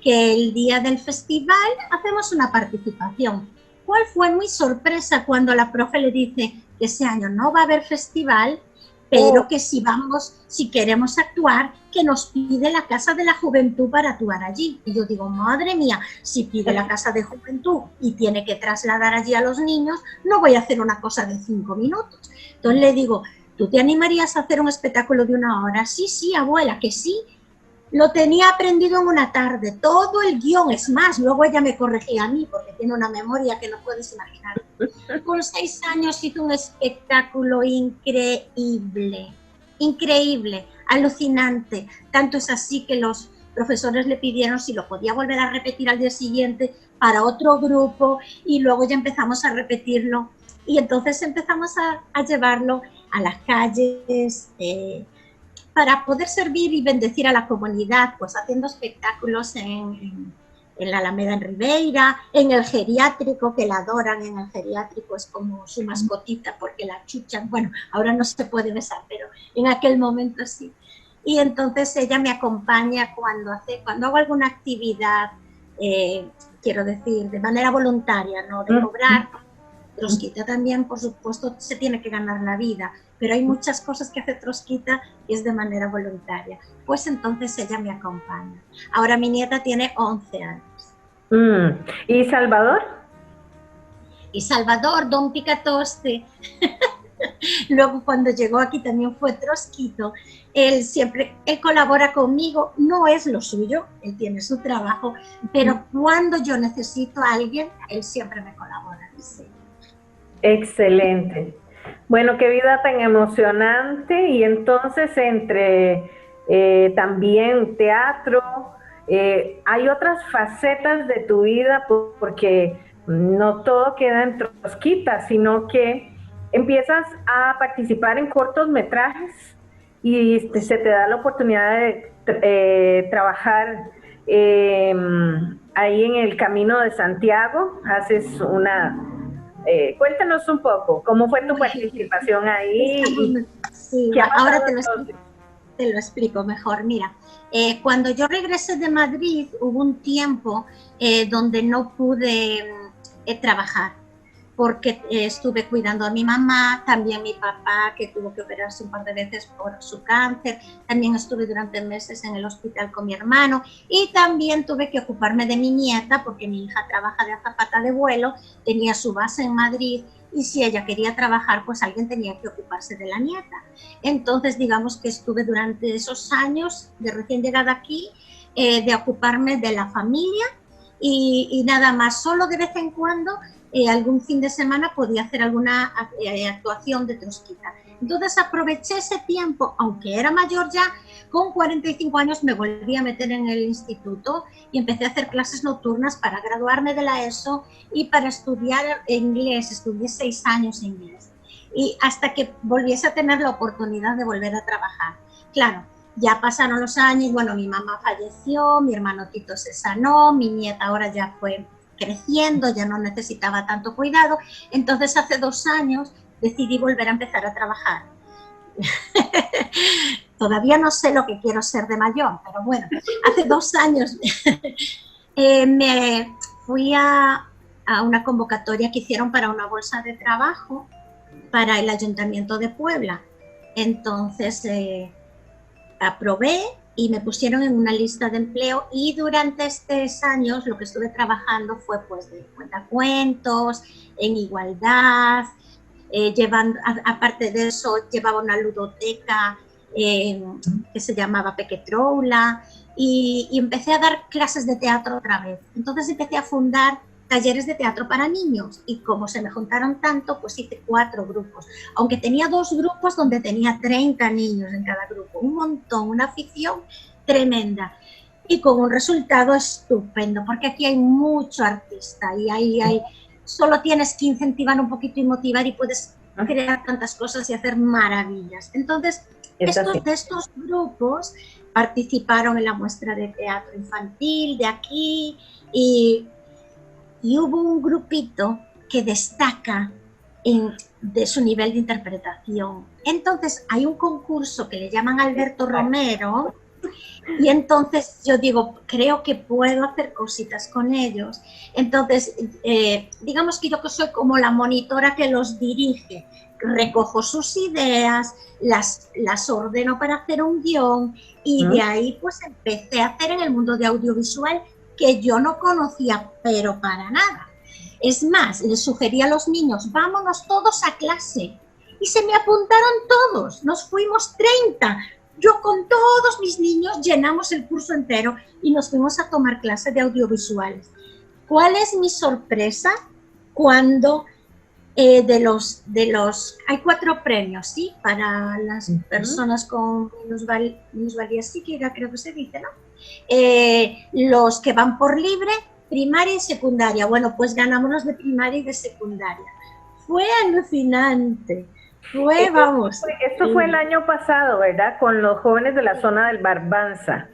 que el día del festival hacemos una participación. ¿Cuál fue mi sorpresa cuando la profe le dice que ese año no va a haber festival, pero que si queremos actuar, que nos pide la Casa de la Juventud para actuar allí? Y yo digo: madre mía, si pide la Casa de Juventud y tiene que trasladar allí a los niños, no voy a hacer una cosa de 5 minutos. Entonces le digo: ¿tú te animarías a hacer un espectáculo de 1 hora? Sí, sí, abuela, que sí. Lo tenía aprendido en una tarde, todo el guión, es más, luego ella me corregía a mí porque tiene una memoria que no puedes imaginar. Con 6 años hizo un espectáculo increíble, increíble, alucinante. Tanto es así que los profesores le pidieron si lo podía volver a repetir al día siguiente para otro grupo y luego ya empezamos a repetirlo y entonces empezamos a llevarlo a las calles, para poder servir y bendecir a la comunidad, pues haciendo espectáculos en la Alameda en Ribeira, en el geriátrico, que la adoran en el geriátrico, es como su mascotita porque la chuchan, bueno, ahora no se puede besar, pero en aquel momento sí. Y entonces ella me acompaña cuando hago alguna actividad, quiero decir, de manera voluntaria, no de cobrar. Trotskita también, por supuesto, se tiene que ganar la vida, pero hay muchas cosas que hace Trotskita y es de manera voluntaria. Pues entonces ella me acompaña. Ahora mi nieta tiene 11 años. ¿Y Salvador? Y Salvador, Don Picatoste. Luego cuando llegó aquí también fue Trotskito. Él colabora conmigo, no es lo suyo, él tiene su trabajo, pero cuando yo necesito a alguien, él siempre me colabora. Sí. Excelente. Bueno, qué vida tan emocionante. Y entonces entre también teatro, hay otras facetas de tu vida, porque no todo queda en Trotskita, sino que empiezas a participar en cortometrajes y se te da la oportunidad de trabajar ahí en el Camino de Santiago. Haces cuéntanos un poco, ¿cómo fue tu participación ahí? Sí, ahora te lo explico mejor. Mira, cuando yo regresé de Madrid hubo un tiempo donde no pude trabajar, porque estuve cuidando a mi mamá, también mi papá, que tuvo que operarse un par de veces por su cáncer, también estuve durante meses en el hospital con mi hermano y también tuve que ocuparme de mi nieta, porque mi hija trabaja de azafata de vuelo, tenía su base en Madrid y si ella quería trabajar, pues alguien tenía que ocuparse de la nieta. Entonces, digamos que estuve durante esos años de recién llegada aquí, de ocuparme de la familia y nada más, solo de vez en cuando algún fin de semana podía hacer alguna actuación de Trotskita. Entonces aproveché ese tiempo, aunque era mayor ya, con 45 años me volví a meter en el instituto y empecé a hacer clases nocturnas para graduarme de la ESO y para estudiar inglés. Estudié 6 años inglés y hasta que volviese a tener la oportunidad de volver a trabajar. Claro, ya pasaron los años, bueno, mi mamá falleció, mi hermano Tito se sanó, mi nieta ahora ya fue creciendo, ya no necesitaba tanto cuidado, entonces hace 2 años decidí volver a empezar a trabajar. Todavía no sé lo que quiero ser de mayor, pero bueno, hace 2 años me fui a una convocatoria que hicieron para una bolsa de trabajo para el Ayuntamiento de Puebla. Entonces aprobé y me pusieron en una lista de empleo y durante estos años lo que estuve trabajando fue pues de cuentacuentos, en igualdad, aparte de eso llevaba una ludoteca que se llamaba Pequetroula y empecé a dar clases de teatro otra vez. Entonces empecé a fundar talleres de teatro para niños y como se me juntaron tanto, pues hice 4 grupos, aunque tenía 2 grupos donde tenía 30 niños en cada grupo, un montón, una afición tremenda y con un resultado estupendo, porque aquí hay mucho artista y hay solo tienes que incentivar un poquito y motivar y puedes crear tantas cosas y hacer maravillas. Entonces, estos grupos participaron en la muestra de teatro infantil de aquí y hubo un grupito que destaca de su nivel de interpretación. Entonces hay un concurso que le llaman Alberto Romero y entonces yo digo, creo que puedo hacer cositas con ellos. Entonces, digamos que yo soy como la monitora que los dirige, recojo sus ideas, las ordeno para hacer un guión y de ahí pues empecé a hacer en el mundo de audiovisual que yo no conocía, pero para nada. Es más, les sugerí a los niños, vámonos todos a clase. Y se me apuntaron todos, nos fuimos 30, Yo con todos mis niños llenamos el curso entero y nos fuimos a tomar clases de audiovisuales. ¿Cuál es mi sorpresa? Cuando hay 4 premios, ¿sí? Para las personas con minusvalía psíquica, creo que se dice, ¿no? Los que van por libre, primaria y secundaria. Bueno, pues ganamos los de primaria y de secundaria. Fue alucinante. Esto fue el año pasado, ¿verdad? Con los jóvenes de la zona del Barbanza.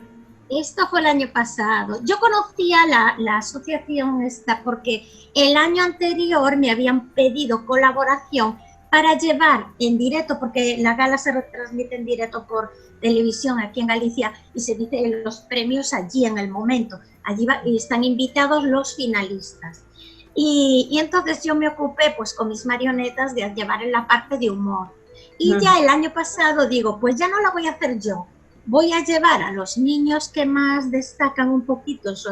Esto fue el año pasado. Yo conocía la asociación esta porque el año anterior me habían pedido colaboración para llevar en directo, porque la gala se retransmite en directo por televisión aquí en Galicia y se dice los premios allí en el momento. Allí están invitados los finalistas. Y entonces yo me ocupé pues con mis marionetas de llevar en la parte de humor. Y ya el año pasado digo, pues ya no la voy a hacer yo. Voy a llevar a los niños que más destacan un poquito su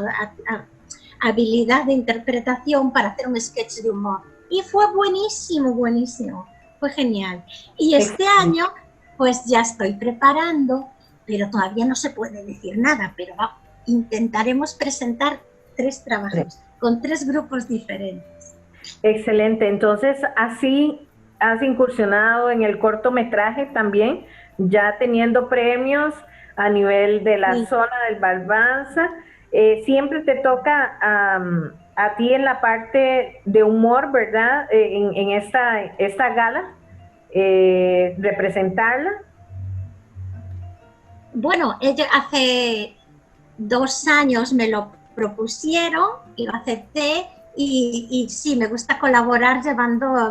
habilidad de interpretación para hacer un sketch de humor. Y fue buenísimo, buenísimo. Fue genial. Y este año, pues ya estoy preparando, pero todavía no se puede decir nada, pero intentaremos presentar 3 trabajos con 3 grupos diferentes. Excelente. Entonces, así has incursionado en el cortometraje también, ya teniendo premios a nivel de la zona del Barbanza. Siempre te toca a ti en la parte de humor, ¿verdad? En esta gala, representarla. Bueno, ella hace 2 años me lo propusieron y lo acepté. Y sí, me gusta colaborar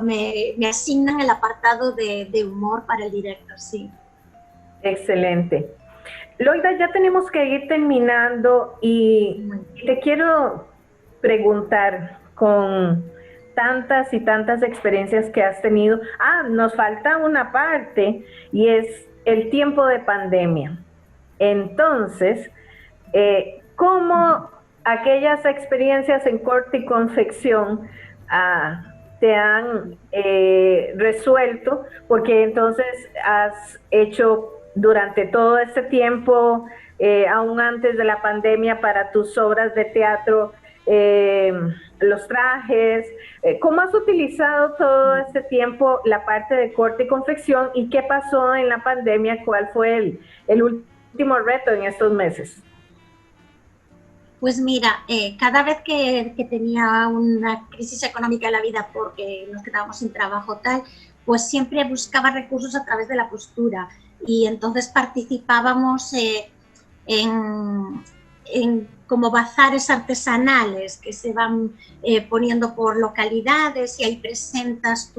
me asignan el apartado de humor para el director, sí. Excelente. Loida, ya tenemos que ir terminando y te quiero preguntar, con tantas y tantas experiencias que has tenido, nos falta una parte y es el tiempo de pandemia. Entonces, ¿cómo aquellas experiencias en corte y confección te han resuelto? Porque entonces has hecho durante todo este tiempo, aún antes de la pandemia, para tus obras de teatro, los trajes. ¿Cómo has utilizado todo este tiempo la parte de corte y confección y qué pasó en la pandemia? ¿Cuál fue el último reto en estos meses? Pues mira, cada vez que tenía una crisis económica en la vida porque nos quedábamos sin trabajo tal, pues siempre buscaba recursos a través de la costura y entonces participábamos en como bazares artesanales que se van poniendo por localidades y ahí presentas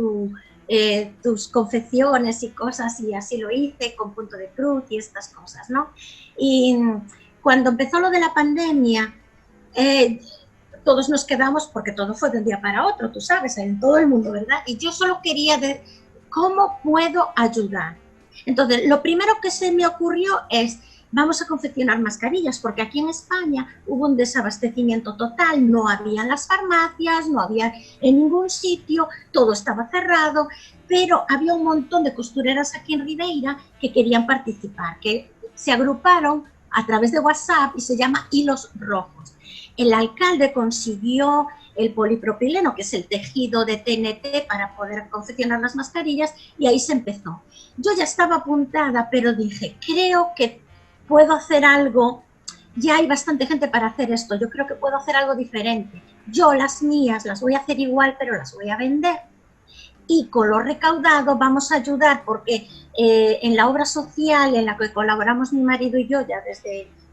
tus confecciones y cosas, y así lo hice con punto de cruz y estas cosas, ¿no? Y cuando empezó lo de la pandemia, todos nos quedamos, porque todo fue de un día para otro, tú sabes, en todo el mundo, ¿verdad? Y yo solo quería ver cómo puedo ayudar. Entonces, lo primero que se me ocurrió es, vamos a confeccionar mascarillas, porque aquí en España hubo un desabastecimiento total, no había en las farmacias, no había en ningún sitio, todo estaba cerrado, pero había un montón de costureras aquí en Ribeira que querían participar, que se agruparon a través de WhatsApp y se llama Hilos Rojos. El alcalde consiguió el polipropileno, que es el tejido de TNT para poder confeccionar las mascarillas, y ahí se empezó. Yo ya estaba apuntada, pero dije, creo que puedo hacer algo, ya hay bastante gente para hacer esto, yo creo que puedo hacer algo diferente. Yo las mías las voy a hacer igual, pero las voy a vender. Y con lo recaudado vamos a ayudar, porque en la obra social en la que colaboramos mi marido y yo ya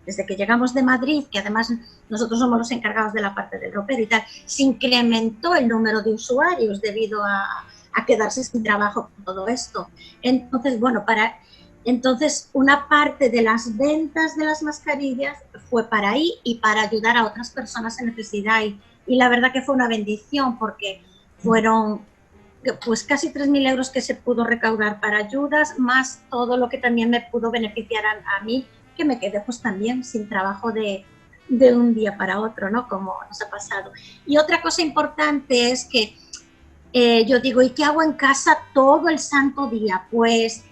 desde que llegamos de Madrid, que además nosotros somos los encargados de la parte del ropero y tal, se incrementó el número de usuarios debido a quedarse sin trabajo con todo esto. Entonces, bueno, entonces una parte de las ventas de las mascarillas fue para ahí y para ayudar a otras personas en necesidad. Y la verdad que fue una bendición, porque fueron pues casi 3.000 euros que se pudo recaudar para ayudas, más todo lo que también me pudo beneficiar a mí, que me quedé pues también sin trabajo de un día para otro, ¿no? Como nos ha pasado. Y otra cosa importante es que yo digo, ¿y qué hago en casa todo el santo día? Pues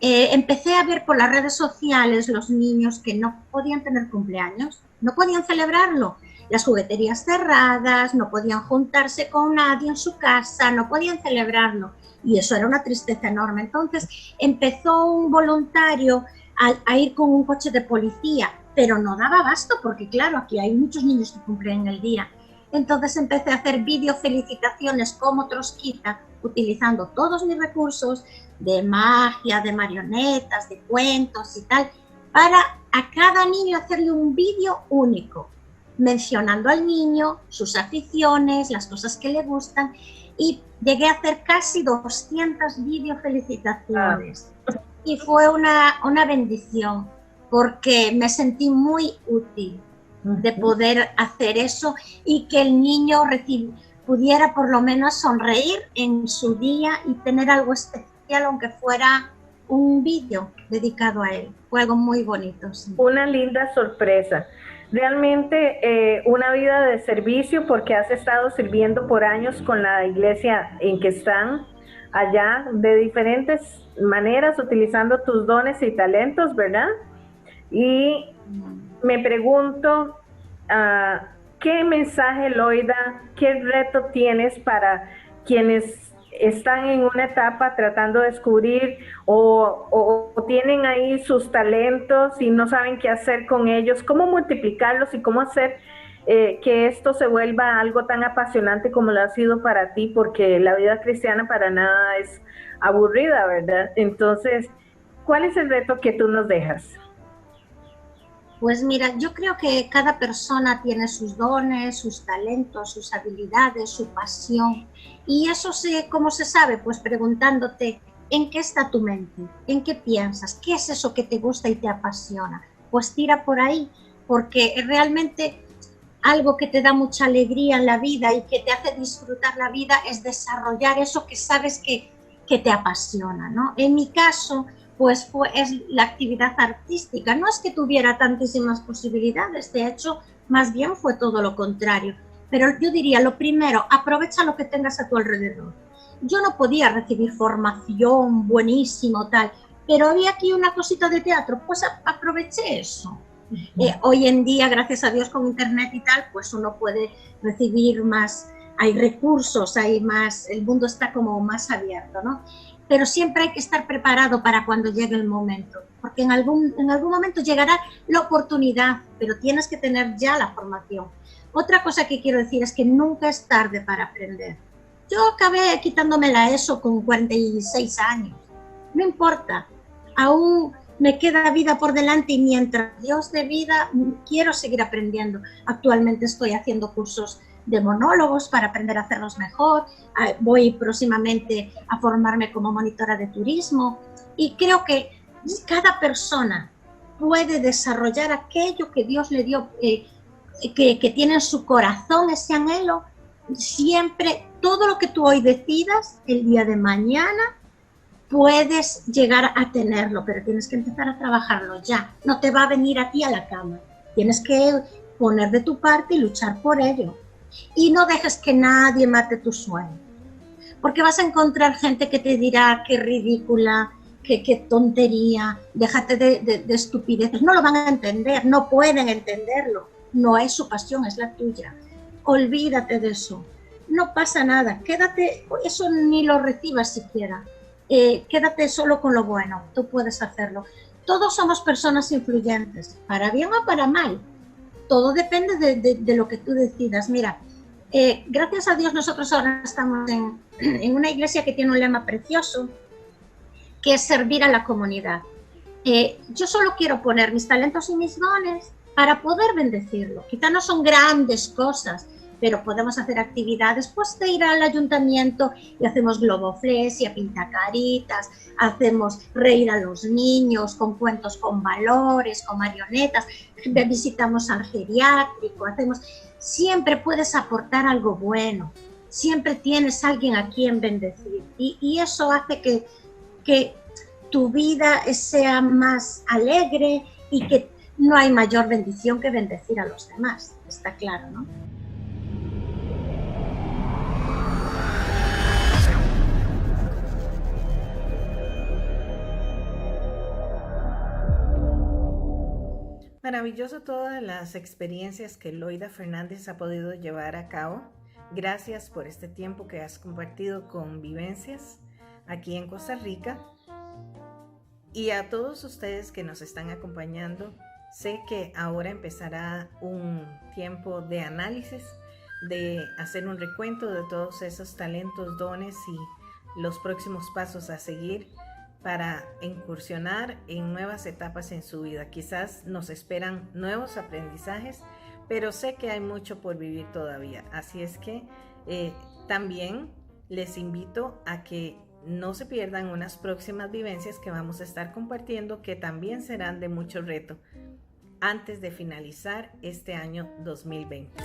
empecé a ver por las redes sociales los niños que no podían tener cumpleaños, no podían celebrarlo. Las jugueterías cerradas, no podían juntarse con nadie en su casa, no podían celebrarlo. Y eso era una tristeza enorme. Entonces empezó un voluntario a ir con un coche de policía, pero no daba abasto porque, claro, aquí hay muchos niños que cumplen el día. Entonces empecé a hacer video felicitaciones como Trotskita, utilizando todos mis recursos de magia, de marionetas, de cuentos y tal, para a cada niño hacerle un vídeo único, mencionando al niño, sus aficiones, las cosas que le gustan, y llegué a hacer casi 200 video felicitaciones. Y fue una bendición, porque me sentí muy útil de poder hacer eso y que el niño pudiera por lo menos sonreír en su día y tener algo especial, aunque fuera un vídeo dedicado a él. Fue algo muy bonito. Sí. Una linda sorpresa. Realmente una vida de servicio, porque has estado sirviendo por años con la iglesia en que están allá, de diferentes maneras, utilizando tus dones y talentos, ¿verdad? Y me pregunto, ¿qué mensaje, Loida, qué reto tienes para quienes están en una etapa tratando de descubrir o tienen ahí sus talentos y no saben qué hacer con ellos? ¿Cómo multiplicarlos y cómo hacer que esto se vuelva algo tan apasionante como lo ha sido para ti? Porque la vida cristiana para nada es aburrida, ¿verdad? Entonces, ¿cuál es el reto que tú nos dejas? Pues mira, yo creo que cada persona tiene sus dones, sus talentos, sus habilidades, su pasión. Y eso ¿cómo se sabe? Pues preguntándote, ¿en qué está tu mente? ¿En qué piensas? ¿Qué es eso que te gusta y te apasiona? Pues tira por ahí, porque realmente algo que te da mucha alegría en la vida y que te hace disfrutar la vida es desarrollar eso que sabes que te apasiona, ¿no? En mi caso, pues es la actividad artística. No es que tuviera tantísimas posibilidades, de hecho, más bien fue todo lo contrario. Pero yo diría, lo primero, aprovecha lo que tengas a tu alrededor. Yo no podía recibir formación buenísimo, tal, pero había aquí una cosita de teatro, pues aproveché eso. Hoy en día, gracias a Dios, con internet y tal, pues uno puede recibir más, hay recursos, hay más, el mundo está como más abierto, ¿no? Pero siempre hay que estar preparado para cuando llegue el momento, porque en algún momento llegará la oportunidad, pero tienes que tener ya la formación. Otra cosa que quiero decir es que nunca es tarde para aprender. Yo acabé quitándome la ESO con 46 años, no importa, aún me queda vida por delante y mientras Dios dé vida quiero seguir aprendiendo. Actualmente estoy haciendo cursos de monólogos para aprender a hacerlos mejor, voy próximamente a formarme como monitora de turismo y creo que cada persona puede desarrollar aquello que Dios le dio, que tiene en su corazón ese anhelo. Siempre, todo lo que tú hoy decidas, el día de mañana puedes llegar a tenerlo, pero tienes que empezar a trabajarlo ya, no te va a venir a ti a la cama, tienes que poner de tu parte y luchar por ello. Y no dejes que nadie mate tu sueño, porque vas a encontrar gente que te dirá qué ridícula, qué tontería, déjate de estupideces. No lo van a entender, no pueden entenderlo, no es su pasión, es la tuya. Olvídate de eso, no pasa nada, quédate, eso ni lo recibas siquiera, quédate solo con lo bueno, tú puedes hacerlo. Todos somos personas influyentes, para bien o para mal. Todo depende de lo que tú decidas. Mira, gracias a Dios nosotros ahora estamos en una iglesia que tiene un lema precioso, que es servir a la comunidad. Yo solo quiero poner mis talentos y mis dones para poder bendecirlo. Quizá no son grandes cosas, pero podemos hacer actividades, pues de ir al ayuntamiento y hacemos globoflexia, pintacaritas, hacemos reír a los niños con cuentos con valores, con marionetas, visitamos al geriátrico, siempre puedes aportar algo bueno, siempre tienes a alguien a quien bendecir y eso hace que tu vida sea más alegre y que no hay mayor bendición que bendecir a los demás, está claro, ¿no? maravilloso todas las experiencias que Loida Fernández ha podido llevar a cabo. Gracias por este tiempo que has compartido con Vivencias aquí en Costa Rica. Y a todos ustedes que nos están acompañando, sé que ahora empezará un tiempo de análisis, de hacer un recuento de todos esos talentos, dones y los próximos pasos a seguir para incursionar en nuevas etapas en su vida. Quizás nos esperan nuevos aprendizajes, pero sé que hay mucho por vivir todavía. Así es que también les invito a que no se pierdan unas próximas vivencias que vamos a estar compartiendo, que también serán de mucho reto antes de finalizar este año 2020.